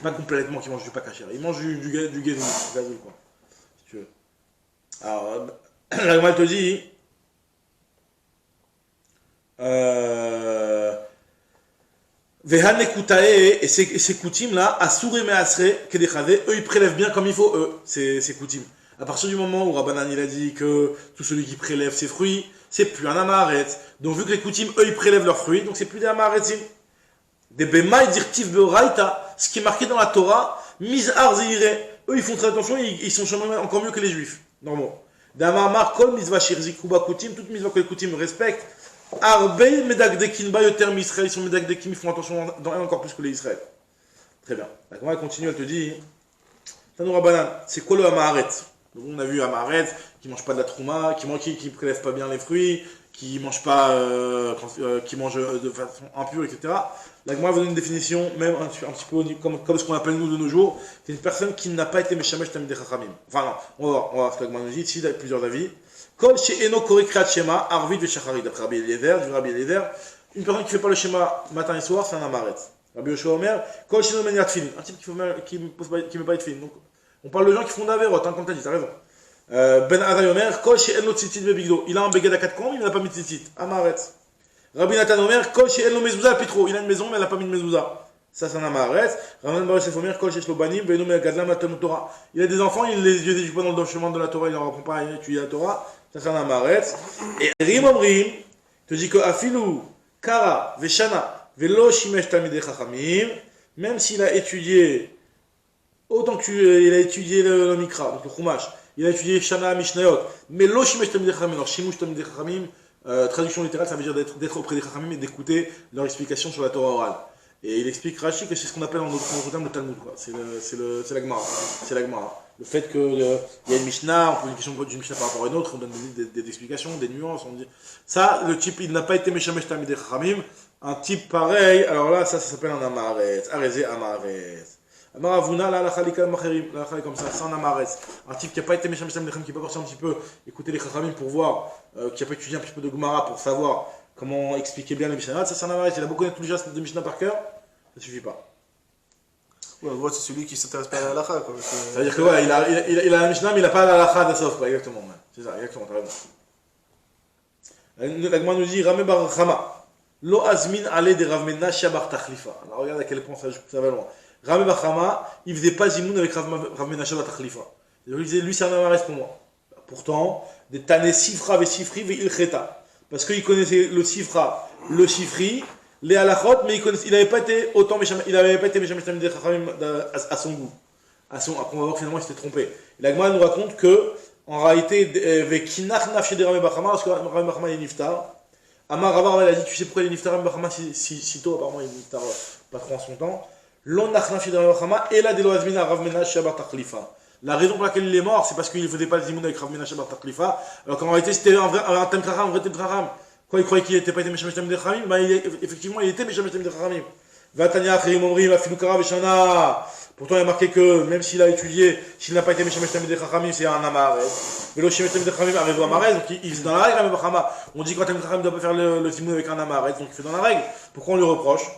Pas complètement qu'il mange du pas cachère, il mange du gazou, quoi. Si tu veux. Alors, la Gemara te dit, Vehanekutae et ces coutumes là, Asure me Asre, Kedechave, eux ils prélèvent bien comme il faut, eux, ces coutumes. À partir du moment où Rabbanan il a dit que tout celui qui prélève ses fruits, c'est plus un amaret. Donc vu que les coutumes, eux, ils prélèvent leurs fruits, donc c'est plus des amaretim. Des bemaï dirtiv beoraita, ce qui est marqué dans la Torah, mis arzire. Eux, ils font très attention, ils sont encore mieux que les juifs, normaux. Damar kol misva shirzikuba coutim, toute misva que les coutumes respectent. Arbei medakdekin ba yoter misraël, ils sont medakdekim, ils font attention encore plus que les Israël. Très bien. La Gemara continue, elle te dit, Tanou Rabbanan, c'est quoi le amaret? Donc on a vu Amaret, qui mange pas de la trouma, qui prélève pas bien les fruits, qui mange pas, qui mange de façon impure, etc. La Gemara va donner une définition, même un petit peu comme ce qu'on appelle nous de nos jours, c'est une personne qui n'a pas été Meshamesh Tamidei Chachamim. Enfin non, on va voir ce que la Gemara nous dit, ici il y a plusieurs avis. Kol she'eno koreh kriyat shema, arvit v'shachari, d'après Rabbi Eliezer, une personne qui fait pas le schéma matin et soir, c'est un Amaret. Rabbi Yoshua Omer, Kol she'eno meniat tefillin, un type qui met pas de tefillin. Donc, on parle de gens qui font d'Averot, comme tu as dit, t'as raison. Ben Azai Omer, Kol she'en lo tzitzit bebigdo. Il a un beged à 4 combes, il n'a pas mis de tzitzit. Amaret. Rabbi Nathan Omer, Kol she'en lo mezouza pitro. Il a une maison, mais il n'a pas mis de mezouza. Ça, c'est un amaret. Rabbi Baruch Omer, Kol she'en lo banim, ve'enu me'gadlam la Talmud Torah. Il a des enfants, il les éduque pas dans le chemin de la Torah, il ne leur apprend pas à étudier la Torah. Ça, c'est un amaret. Et Rim Omrim te dit que Afilu, Kara, Veshana, Velo Shimesh Talmidei Chachamim, même s'il a étudié, autant qu'il a étudié le Mikra, donc le Chumash, il a étudié Shana Mishnayot, mais Lo Shimesh Talmidei Chachamim, alors Shimush Talmidei Chachamim, traduction littérale, ça veut dire d'être auprès des Chachamim et d'écouter leur explication sur la Torah orale. Et il explique Rashi que c'est ce qu'on appelle en d'autres termes le Talmud, quoi. C'est la Gemara. C'est la Gemara. Le fait qu'il y a une Mishnah, on pose une question d'une Mishnah par rapport à une autre, on donne des explications, des nuances, on dit. Ça, le type, il n'a pas été Meshamesh Talmidei Chachamim. Un type pareil, alors là, ça s'appelle un Amaret. Arezé Amaret. Amaravuna, là, la Khalika Macherim, la Khalika comme ça, c'est un Amaret. Un type qui n'a pas été Meshamesh Talmidei Chachamim, qui n'a pas forcé un petit peu écouter les Chachamim pour voir, qui n'a pas étudié un petit peu de Gemara pour savoir comment expliquer bien les Mishnah. Ça, c'est un Amaret. Il a beau connaître tous les gestes de Mishnah par cœur, ça ne suffit pas. Ouais, en gros, c'est celui qui s'intéresse pas à la halakha, quoi. Ça veut dire que, ouais, il a la Mishnah, mais il n'a pas la halakha d'Assof, quoi, exactement. Ouais. C'est ça, exactement, t'as raison. La Gemara nous dit, Ramé bar Chama, Lo azmin ale de Rav Menashe bar Tachlifa. Alors regarde à quel point ça va loin. Ramé bar Chama, il faisait pas zimoun avec Rav Menashe bar Tachlifa. Il disait, lui, c'est un amares pour moi. Pourtant, des Tané Sifra ve Sifri ve Ilcheta. Parce qu'il connaissait le Sifra, le Sifri, les halachot, mais il n'avait pas été autant méchant, il n'avait pas été méchant à son goût. Après, on va voir finalement il s'était trompé. Et la Gemara nous raconte que, en réalité, Vekinach nafshe de Rami Bachama, parce que Rami Bachama est niftar. Amar Ravar, elle a dit, tu sais pourquoi il est niftar Rami Bachama si tôt, apparemment il est niftar pas trop en son temps. L'on nach nafshe de Rami Bachama, et la de Loazmina Rav Menashe bar Tachlifa. La raison pour laquelle il est mort, c'est parce qu'il ne faisait pas le zimoun avec Rav Menashe bar Tachlifa, alors qu'en réalité c'était un vrai Temtraham. Quoi, il croyait qu'il n'était pas été Meshamesh Talmidei Chachamim, mais effectivement, il était Meshamesh Talmidei Chachamim. Vatania Achirim Omrim, Afilu Kara Veshana. Pourtant, il y a marqué que même s'il a étudié, s'il n'a pas été Meshamesh Talmidei Chachamim, c'est un Amaret. Velo Shemesh Talmidei Chachamim, Arevo Amaret, donc il faisait dans la règle, Bachama. On dit que Talmidei Chachamim ne doit pas faire le zimoun avec un Amaret, donc il fait dans la règle. Pourquoi on lui reproche?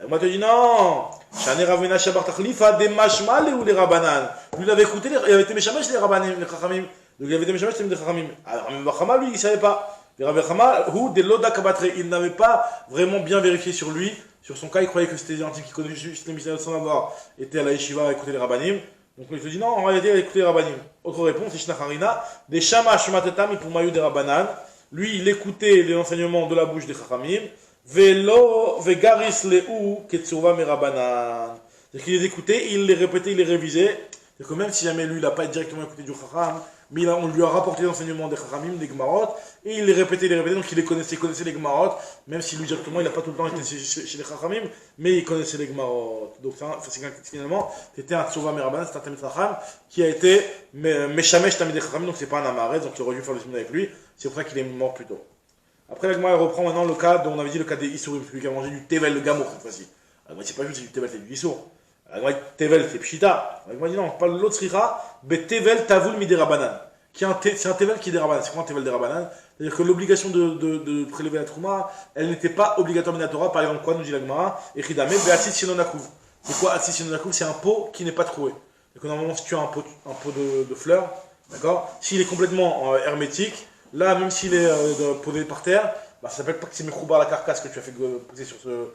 Moi, je te dis non. Shane Rav Menashe bar Tachlifa, des mashmal ou les Rabanan. Lui, il avait écouté, il avait été Meshamesh les Rabanim, les Chachamim. Donc il avait été Meshamesh Talmidei Chachamim. Alors, Rami Bachama, lui, il ne savait pas. Il n'avait pas vraiment bien vérifié sur lui, sur son cas, il croyait que c'était un type qui connaissait juste les Mishnah sans avoir été à la yeshiva à écouter les Rabbanim. Donc il te dit non, en réalité, il a écouté les Rabbanim. Autre réponse, c'est Shnacharina, des Shama Shematetam pour Mayu des Rabbanan. Lui, il écoutait les enseignements de la bouche des Chachamim. Velo, Vegaris Lehu, Ketsuva me Rabbanan. C'est-à-dire qu'il les écoutait, il les répétait, il les révisait. C'est-à-dire que même si jamais lui, il n'a pas directement écouté du Chacham, mais on lui a rapporté l'enseignement des Chachamim, des Gemarot, et il les répétait, donc il connaissait les Gemarot, même si lui directement il n'a pas tout le temps été chez les Chachamim, mais il connaissait les Gemarot. Donc finalement, c'était un Tsouva Meraban, c'était un Talmid Chacham qui a été Meshamesh Talmidei Chachamim, donc c'est pas un Amaret, donc il aurait dû faire le Zimoun avec lui, c'est pour ça qu'il est mort plus tôt. Après la Gemara reprend maintenant le cas dont on avait dit le cas des Issourim, celui qui a mangé du Tevel, le Gamour cette fois-ci. Alors, c'est pas juste du Tevel, c'est du Issour. Tevel, c'est Pshita. Il m'a dit non, pas l'autre Sricha, mais Tevel Tavoul Midei Rabanan. C'est un Tevel qui est des Rabanan. C'est quoi un Tevel des Rabanan? C'est-à-dire que l'obligation de prélever la Trouma, elle n'était pas obligatoire Minatora. Par exemple, quoi nous dit la Gemara? Echidame, Beatzit Shinonakuv. C'est quoi Atzit Shinonakuv? C'est un pot qui n'est pas troué. Donc normalement, si tu as un pot de fleurs, d'accord, s'il est complètement hermétique, là, même s'il est posé par terre, bah, ça s'appelle pas que c'est Mechoubar la carcasse que tu as fait poser sur ce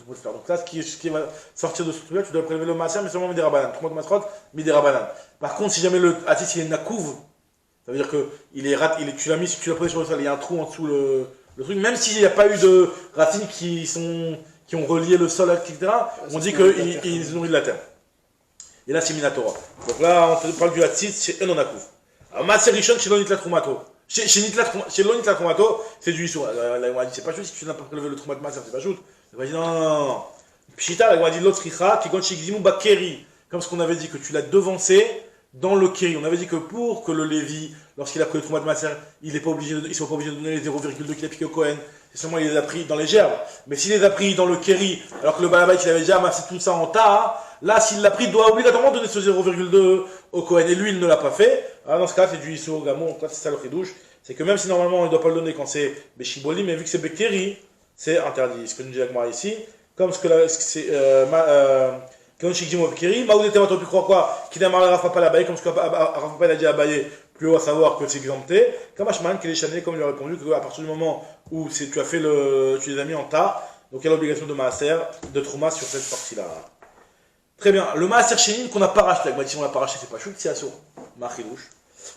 pot de fleurs. Donc là, ce qui va sortir de ce truc-là, tu dois prélever le Maaser, mais seulement Midei Rabanan. Trouma de Masrot, Midei Rabanan. Par contre, si jamais le Atzit il est Nakouv, ça veut dire que tu l'as posé sur le sol, il y a un trou en dessous le truc, même s'il n'y a pas eu de racines qui ont relié le sol, etc., on dit qu'il se nourrit de la terre. Et là, c'est Minatora. Donc là, on parle du Hatzit, c'est Enonakouf. Alors, Maaser Rishon, chez Lonit la Troumato. Chez Lonit la Troumato, c'est du Issour. Là, on dit, c'est pas juste si tu n'as pas prélevé le Troumat de Maaser, c'est pas juste. On va dire, non. Pshita, on va dire l'autre Richa, qui gonchik zimu bakeri. Comme ce qu'on avait dit, que tu l'as devancé dans le Keri. On avait dit que pour que le Lévi, lorsqu'il a pris le Troumat de Maaser, il ne soit pas obligé de donner les 0,2 qu'il a piqué au Kohen. C'est seulement il les a pris dans les gerbes. Mais s'il les a pris dans le Keri, alors que le Balabait il avait déjà amassé tout ça en tas, là s'il l'a pris, il doit obligatoirement donner ce 0,2 au Kohen. Et lui il ne l'a pas fait. Alors, dans ce cas, c'est du Issou Gamon. C'est ça le Chidouche. C'est que même si normalement il ne doit pas le donner quand c'est Béchiboli, mais vu que c'est Bekeri, c'est interdit. Ce que nous dit Agmara ici, comme ce que c'est. Quand je dis Bekeri, Maoud était tu crois quoi? Qu'il a marre à Rafa Palabaye, comme ce que Rafa Palabaye a dit à Abaye plus haut à savoir que c'est exempté. Kamashman, qui est chané, comme il a répondu, qu'à partir du moment où tu les as mis en tas, donc il y a l'obligation de maaser, de trouma sur cette partie-là. Très bien. Le maaser chénin qu'on n'a pas racheté, si on l'a pas racheté, c'est pas chou, c'est assour. Machidouche.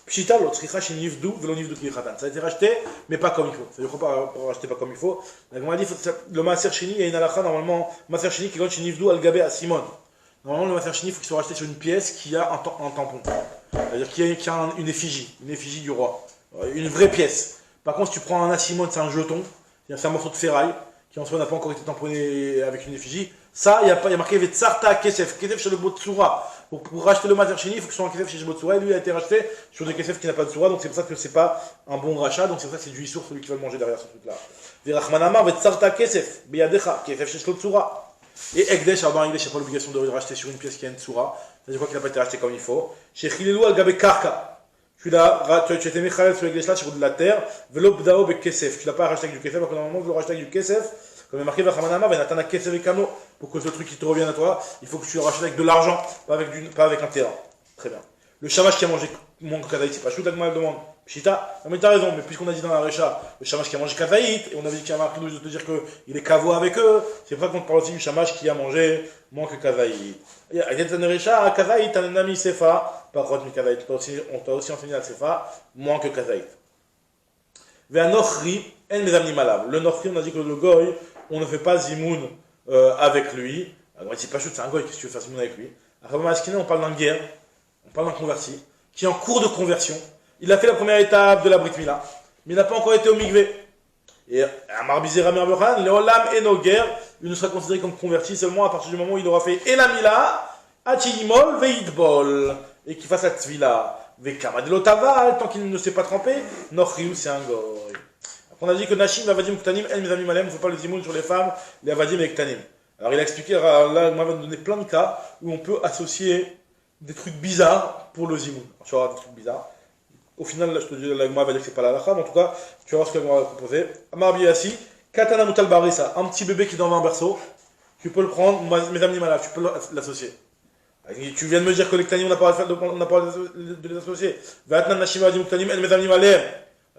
Pshita, l'autre, c'est nifdu, velo nifdu ki khatan. Ça a été racheté, mais pas comme il faut. C'est-à-dire qu'on pas racheter pas comme il faut. Donc on a dit, le maaser chénin, il y a une halakha, normalement, maaser chénin qui gagne chez nifdu al gabé à Simon. Normalement, le maaser chénin, il faut qu'il soit racheté sur une pièce qui a un tampon. C'est-à-dire qu'il y a une effigie du roi. Une vraie pièce. Par contre, si tu prends un asimone, c'est un jeton, c'est un morceau de ferraille, qui en soi n'a pas encore été tamponné avec une effigie. Ça, il y a marqué Vetsarta Kesef, Kesef chez le Botsura. Pour racheter le Mater Sheni, il faut que ce soit un Kesef chez le Botsura, et lui a été racheté sur des Kesef qui n'a pas de Tsura, donc c'est pour ça que c'est pas un bon rachat, donc c'est pour ça que c'est du Issour, celui qui va le manger derrière ce truc-là. Virachmanama Vetsarta Kesef, Beyadecha, Kesef chez le Tsura. Et Ekdesh, alors dans Ekdesh, il n'y a pas l'obligation de racheter sur une pièce qui a une Tsura, c'est-à-dire quoi qu'il n'a pas été racheté comme il faut. Chez Chilelou Al-Gabe Karka. Tu as été Mechalel sur Ekdesh là, sur de la terre, Velobdao Be Kesef. Tu l'as pas racheté avec du Kesef, alors que normalement, vous le rachetez avec du Kesef. Comme il est marqué Vachamanama, Venatana Kesef et Kano, pour que ce truc qui te revienne à toi, il faut que tu le rachètes avec de l'argent, pas avec un terrain. Très bien. Le shamash qui a mangé moins que Kazaït, c'est pas chou, Dagma demande. Pshita, non mais t'as raison, mais puisqu'on a dit dans la Recha, le shamash qui a mangé Kazaït, et on avait dit qu'il y a marqué de te dire qu'il est kavo avec eux, c'est pour ça qu'on te parle aussi du shamash qui a mangé moins que Kazaït. Il y a une Recha, Kazaït, un ami Sefa, par contre, mais Kazaït, on t'a aussi enseigné à Sefa, moins que Kazaït. Vers Nochri, en mes amis malades. Le Nochri, on a dit que le Goy, on ne fait pas Zimoun avec lui. Alors, c'est pas chou, c'est un Goy, qu'est-ce que tu veux faire Zimoun avec lui? Après, Maskina, on parle d'un guerre, on parle d'un converti, qui est en cours de conversion. Il a fait la première étape de la Brit Mila, mais il n'a pas encore été au Mikvé. Et Amar Bizera Merberan, Léolam et nos guerres, il ne sera considéré comme converti seulement à partir du moment où il aura fait et la Mila, Achiyimol, Veidbol, et qu'il fasse la Tvila. Vekamadelotaval, tant qu'il ne s'est pas trempé, Nochriou, c'est un Goy. On a dit que Nashim, Avadim, Ktanim, El Mizamim Alem, il ne faut pas le zimoun sur les femmes, les Avadim et Ktanim. Alors il a expliqué, là, il m'a donné plein de cas où on peut associer des trucs bizarres pour le zimoun. Tu vas voir des trucs bizarres. Au final, là, je te dis, l'agma va dire que c'est pas la lacha, mais en tout cas, tu vas voir ce que l'agma va proposer. Amar Biassi, Katana Mutal Barissa, un petit bébé qui est dans un berceau, tu peux le prendre, mes amis malades, tu peux l'associer. Tu viens de me dire que les Ktanim, on n'a pas de les associer. Vatnan Nashim, Avadim, Ktanim, El Mizamim Alem.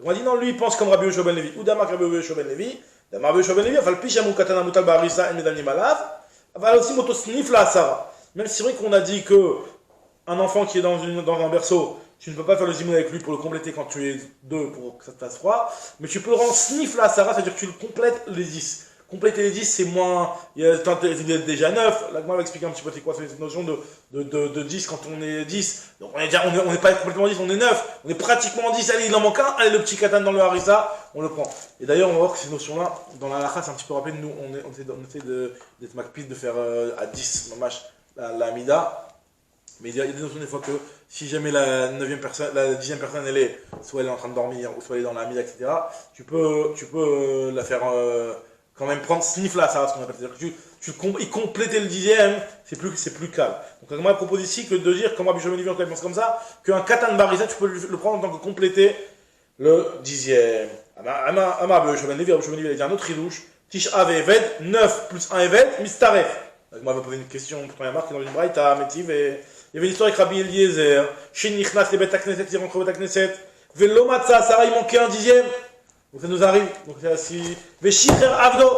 On a dit non, lui il pense comme Rabbi Yoshua ben Levi. Ou Damar Rabbi Yoshua ben Levi. Damar Rabbi Yoshua ben Levi, Afal Pishamou Katana Mutal Barissa et Medani Malav. Afal aussi Moto Snifla Sarah. Même si c'est vrai qu'on a dit que un enfant qui est dans un berceau, tu ne peux pas faire le zimoun avec lui pour le compléter quand tu es deux pour que ça te fasse froid. Mais tu peux le rendre Snifla Sarah, c'est-à-dire que tu le complètes les 10. Compléter les 10, c'est moins. Il y a déjà 9. Là, moi, je vais expliquer un petit peu c'est quoi cette notion de 10 quand on est 10. Donc, on n'est pas complètement 10, on est 9. On est pratiquement 10. Allez, il en manque un. Allez, le petit katan dans le harissa, on le prend. Et d'ailleurs, on va voir que ces notions-là, dans la halakha, c'est un petit peu rappelé. Nous, on essaie d'être makpid, de faire à 10, mamash, la amida. Mais il y a des notions des fois que si jamais la 10e personne, elle est, soit elle est en train de dormir, ou soit elle est dans la amida, etc., tu peux la faire. Quand même prendre sniff là, ça va ce qu'on appelle. C'est-à-dire que y compléter le 10e, c'est plus calme. Donc, moi, je propose ici que de dire, comme Rabbi Shimon Levi pense comme ça, qu'un katan barisa, tu peux le prendre en tant que compléter le 10e. Rabbi Shimon Levi, il a dit un autre ridouche, Tish Ave Eved, 9 plus 1 Eved, Mistaref. Donc, moi, je vais poser une question pour ton Yamar, qui est dans une braïta, Métiv, et il y avait une histoire avec Rabbi Eliezer, Shenichnas, les bêtes à Knesset, ils rentrent au bêtes à Knesset, Velomatza, Sarah, il manquait un 10e. Donc ça nous arrive. Donc si Veshicher Avdo,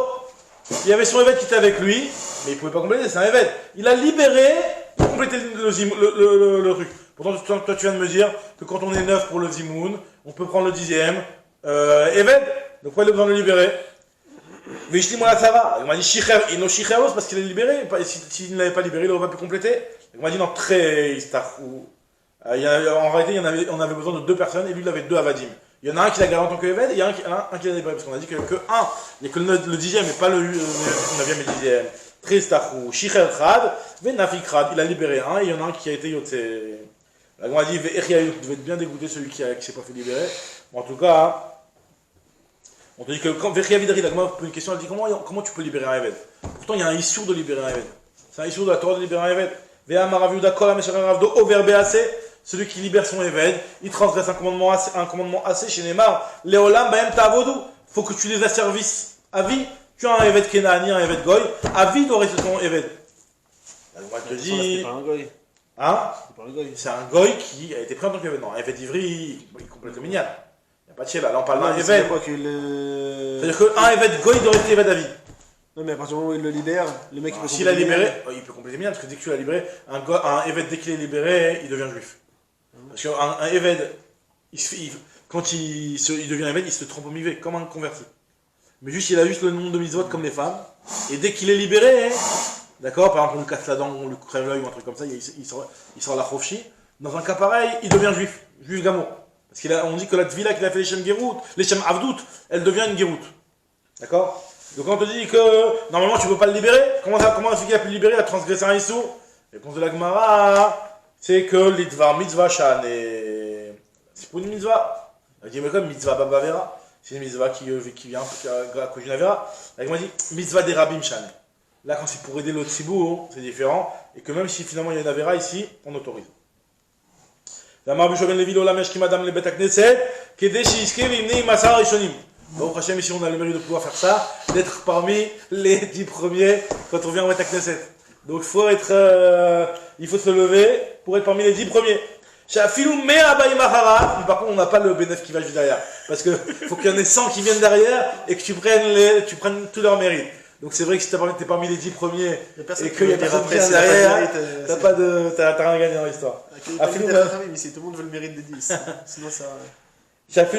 il y avait son évêque qui était avec lui, mais il ne pouvait pas compléter, c'est un évêque. Il a libéré pour compléter le truc. Pourtant, toi tu viens de me dire que quand on est 9 pour le Zimoun, on peut prendre le 10e évêque. Donc pourquoi il a besoin de le libérer? Veshlimona ça va. Il m'a dit Shicher, il no Shicheros parce qu'il est libéré. S'il ne l'avait pas libéré, il n'aurait pas pu compléter. Il m'a dit non, très Istarfou. En réalité, on avait besoin de 2 personnes et lui il avait 2 Avadim. Il y en a un qui l'a gardé en tant qu'Eved et il y en a un qui l'a libéré. Parce qu'on a dit que 1, il n'y a que le 10e et pas le 9e et 10e. Tristachou, Shicher Khad, Venafik Khad, il a libéré un et il y en a un qui a été Yotse. Là, on a dit Vechiayout, devait être bien dégoûté celui qui ne s'est pas fait libérer. Bon, en tout cas, on te dit que quand Vechiavidari, la Gemara pose une question, elle dit comment tu peux libérer un Eved? Pourtant, il y a un issour de libérer un Eved. C'est un issour de la Torah de libérer un Eved. Ve'amaraviuda kol ha-mesharer avdo overbease. Celui qui libère son Eved, il transgresse un commandement assez chez Neymar. Léolam baem ta'avodu. Faut que tu les asservisses à vie. Tu as un Eved Kenani, un Eved Goy. À vie, doit rester ton Eved. La loi te dit. C'est pas un Goy. Hein? C'est pas le goy. C'est un goy qui a été pris en tant qu'Eved. Non, Eved Ivri, il complète le minyan. Il n'y a pas de chez là. Là, on parle d'un Eved. C'est-à-dire qu'un Eved goy doit rester Eved à vie. Non, mais à partir du moment où il le libère, le mec il peut s'il a libéré, il peut compléter le minyan, parce que dès que tu l'as libéré, un Eved, dès qu'il est libéré, il devient juif. Parce qu'un Eved, quand il devient Eved, il se trompe au mivé, comme un converti. Mais juste, il a juste le nom de mitzvot comme les femmes. Et dès qu'il est libéré, d'accord, par exemple, on lui casse la dent, on lui crève l'œil ou un truc comme ça, il sort la chofchi. Dans un cas pareil, il devient juif, juif gamour. Parce qu'on dit que la tvila qu'il a fait les Shem Gerout, les Shem Avdout, elle devient une Gerout. D'accord? Donc quand on te dit que normalement tu ne peux pas le libérer, comment est-ce qu'il a pu le libérer, il a transgressé un issou? Réponse de la Gemara, c'est que l'idvar mitzvah shan et c'est pour une mitzvah. Elle dit mais comme mitzvah babavera, c'est une mitzvah qui vient à cause d'une avera. La Gemara dit mitzvah des rabbim shan. Là quand c'est pour aider l'autre tzibur, c'est différent, et que même si finalement il y a une avera ici, on autorise. La Marbu Shoben Levi Lolamesh qui madame le Bet Knesset, Kedeshi Iske Vimni Masar Rishonim. Donc, Hachem, ici, on a le mérite de pouvoir faire ça, d'être parmi les 10 premiers quand on vient au Bet Knesset. Donc, il faut se lever pour être parmi les 10 premiers. Mais par contre, on n'a pas le bénéfice qui va juste derrière. Parce que faut qu'il y en ait 100 qui viennent derrière et que tu prennes tout leur mérite. Donc, c'est vrai que si tu es parmi les 10 premiers et qu'il y a personne qui vient derrière, t'as rien gagné dans l'histoire. Mais si tout le monde veut le mérite des 10. Sinon, ça. Est-ce que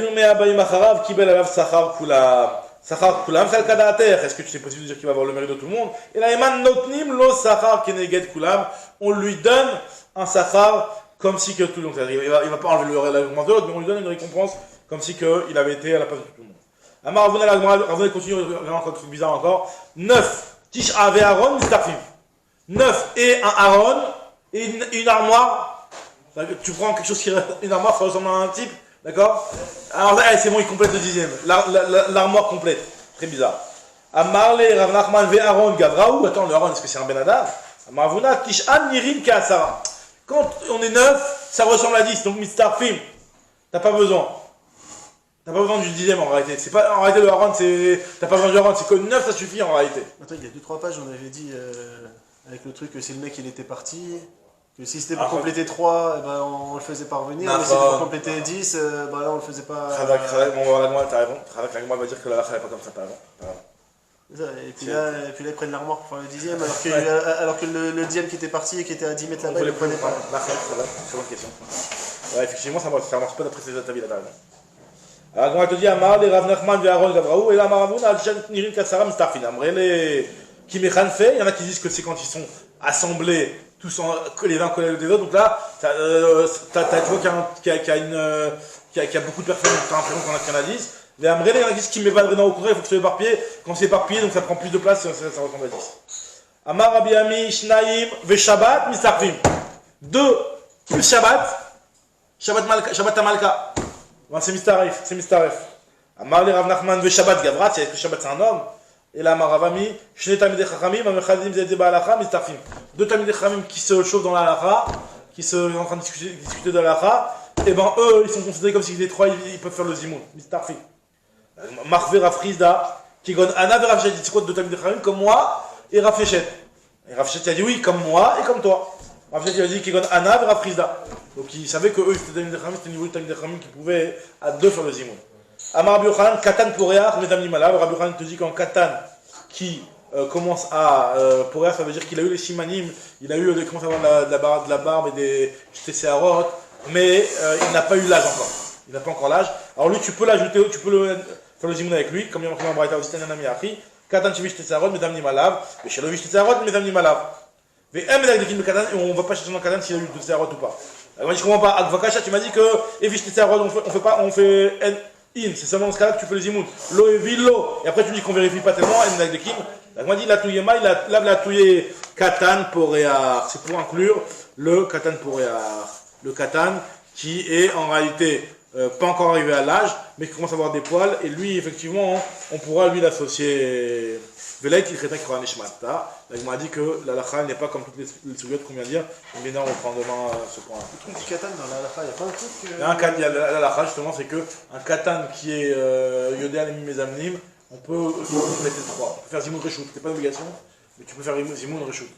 tu sais possible de dire qu'il va avoir le mérite de tout le monde? Et là, on lui donne un sachar comme si que tout le monde. Il va pas enlever la récompense de l'autre, mais on lui donne une récompense comme si il avait été à la place de tout le monde. Amar Ravuna continue, encore un truc bizarre encore. 9. Tish Ave Aaron, Mistafim. 9 et un Aaron et une armoire. Tu prends quelque chose qui une armoire, ça ressemble à un type. D'accord? Alors c'est bon, il complète le 10e. L'armoire complète. Très bizarre. Amarle, Rav Nachman, Ve Aaron, Gavraou. Attends, le Aaron, est-ce que c'est un Ben Adam? Amarvuna, Tishan, Nirim, Kaasara. Quand on est 9, ça ressemble à 10. Donc, Mistarfim, t'as pas besoin. T'as pas besoin du 10e en réalité. C'est pas, en réalité, le Aaron, t'as pas besoin du Aaron. C'est que 9, ça suffit en réalité. Attends, il y a 2-3 pages, on avait dit, avec le truc que si le mec il était parti. Que si c'était pour compléter 3, ben on le faisait parvenir, mais si c'était pour compléter 10, ben là on le faisait pas. Travac, t'as raison. Travac, la Gemara va dire que la lacha n'est pas comme ça, t'as raison. Et puis là, ils prennent l'armoire pour faire le 10e, alors que le 10e qui était parti et qui était à 10 mètres là-bas, ils le prenaient pas. Très bonne question. Ouais, effectivement, ça marche pas d'après ces avis là, t'as raison. Alors, quand elle te dit Amar, les Rav Nachman, les Aaron, Gavraou, et là, Maravuna, Al-Shan, Nirin, Kassara, Mistafin. Amré, les Kimechan fait, il y en a qui disent que c'est quand ils sont assemblés. Tous les uns collés des autres, donc là, tu vois qu'il y a beaucoup de personnes, tu as l'impression qu'il y en a 10. Les Amré, il y en a qui disent qu'il ne met pas de au contraire, il faut que ce soit éparpillé. Quand c'est éparpillé, donc ça prend plus de place, ça ressemble à 10. Amar Rabbi Ami, Shnaim, Ve Shabbat, Mistarfim. 2 plus Shabbat Amalka. C'est Mistaref. Amar les Rav Nachman, Ve Shabbat Gavrat, c'est que Shabbat c'est un homme. Et là, Maravami, Shne Tamidei Chachamim, Amechadim Zedze Ba'alacha, Mistafim. 2 Tamidei Chachamim qui se chauffent dans la halacha, qui sont en train de discuter de la halacha, et ben eux, ils sont considérés comme s'ils étaient 3, ils peuvent faire le zimoun, Mistafim. Marve Rav Frizda, qui gonne Anna et Rav Shechet, c'est quoi 2 Tamidei Chachamim comme moi et Rav Shechet. Et Rav Shechet a dit oui, comme moi et comme toi. Rav Shechet a dit qu'il gonne Anna et Rav Frizda. Donc ils savaient que eux, c'était Tamidei Chachamim, c'était le niveau de Tamidei Chachamim qui pouvaient à 2 faire le zimoun. Amar Rabbi Yochanan, Katan Poreach, Medam Nimalav. Rabbi Yochanan te dit qu'en Katan, qui commence à Poreach, ça veut dire qu'il a eu les simanim, il commence à avoir de la barbe et des Shteseharot, mais il n'a pas eu l'âge encore. Il n'a pas encore l'âge. Alors lui, tu peux l'ajouter, tu peux faire le zimoun avec lui, comme il y a marqué dans Braïta aussi, Tananami Achi, Katan Chivi Shteseharot, Medam Nimalav, et Shelovi Shteseharot, Medam Nimalav. Mais un médaille de Kim Katan, et on ne va pas chercher dans Katan s'il a eu de Shteseharot ou pas. Alors, moi, je ne comprends pas. Advokasha, tu m'as dit que Evi Shteseharot, on fait c'est seulement dans ce cas-là que tu fais le zimoun. Lo et vilo. Et après tu dis qu'on vérifie pas tellement. Et de Kim. Donc moi dit la touillema, il a la touillé katan poréar. C'est pour inclure le katan poréar. Le katan qui est en réalité pas encore arrivé à l'âge, mais qui commence à avoir des poils. Et lui, effectivement, on pourra lui l'associer. Velay qui est qui aura nishmata. Il m'a dit que la lacha n'est pas comme toutes les sougiotes qu'on vient de dire. Mais non, on prend demain ce point. Le truc du katan dans la lacha, il n'y a pas un truc. Il y a la lacha justement, c'est que un katan qui est yodé anim mezamnim, on peut mettre 3. On peut faire zimoun reshout. C'est pas une obligation, mais tu peux faire zimoun reshout.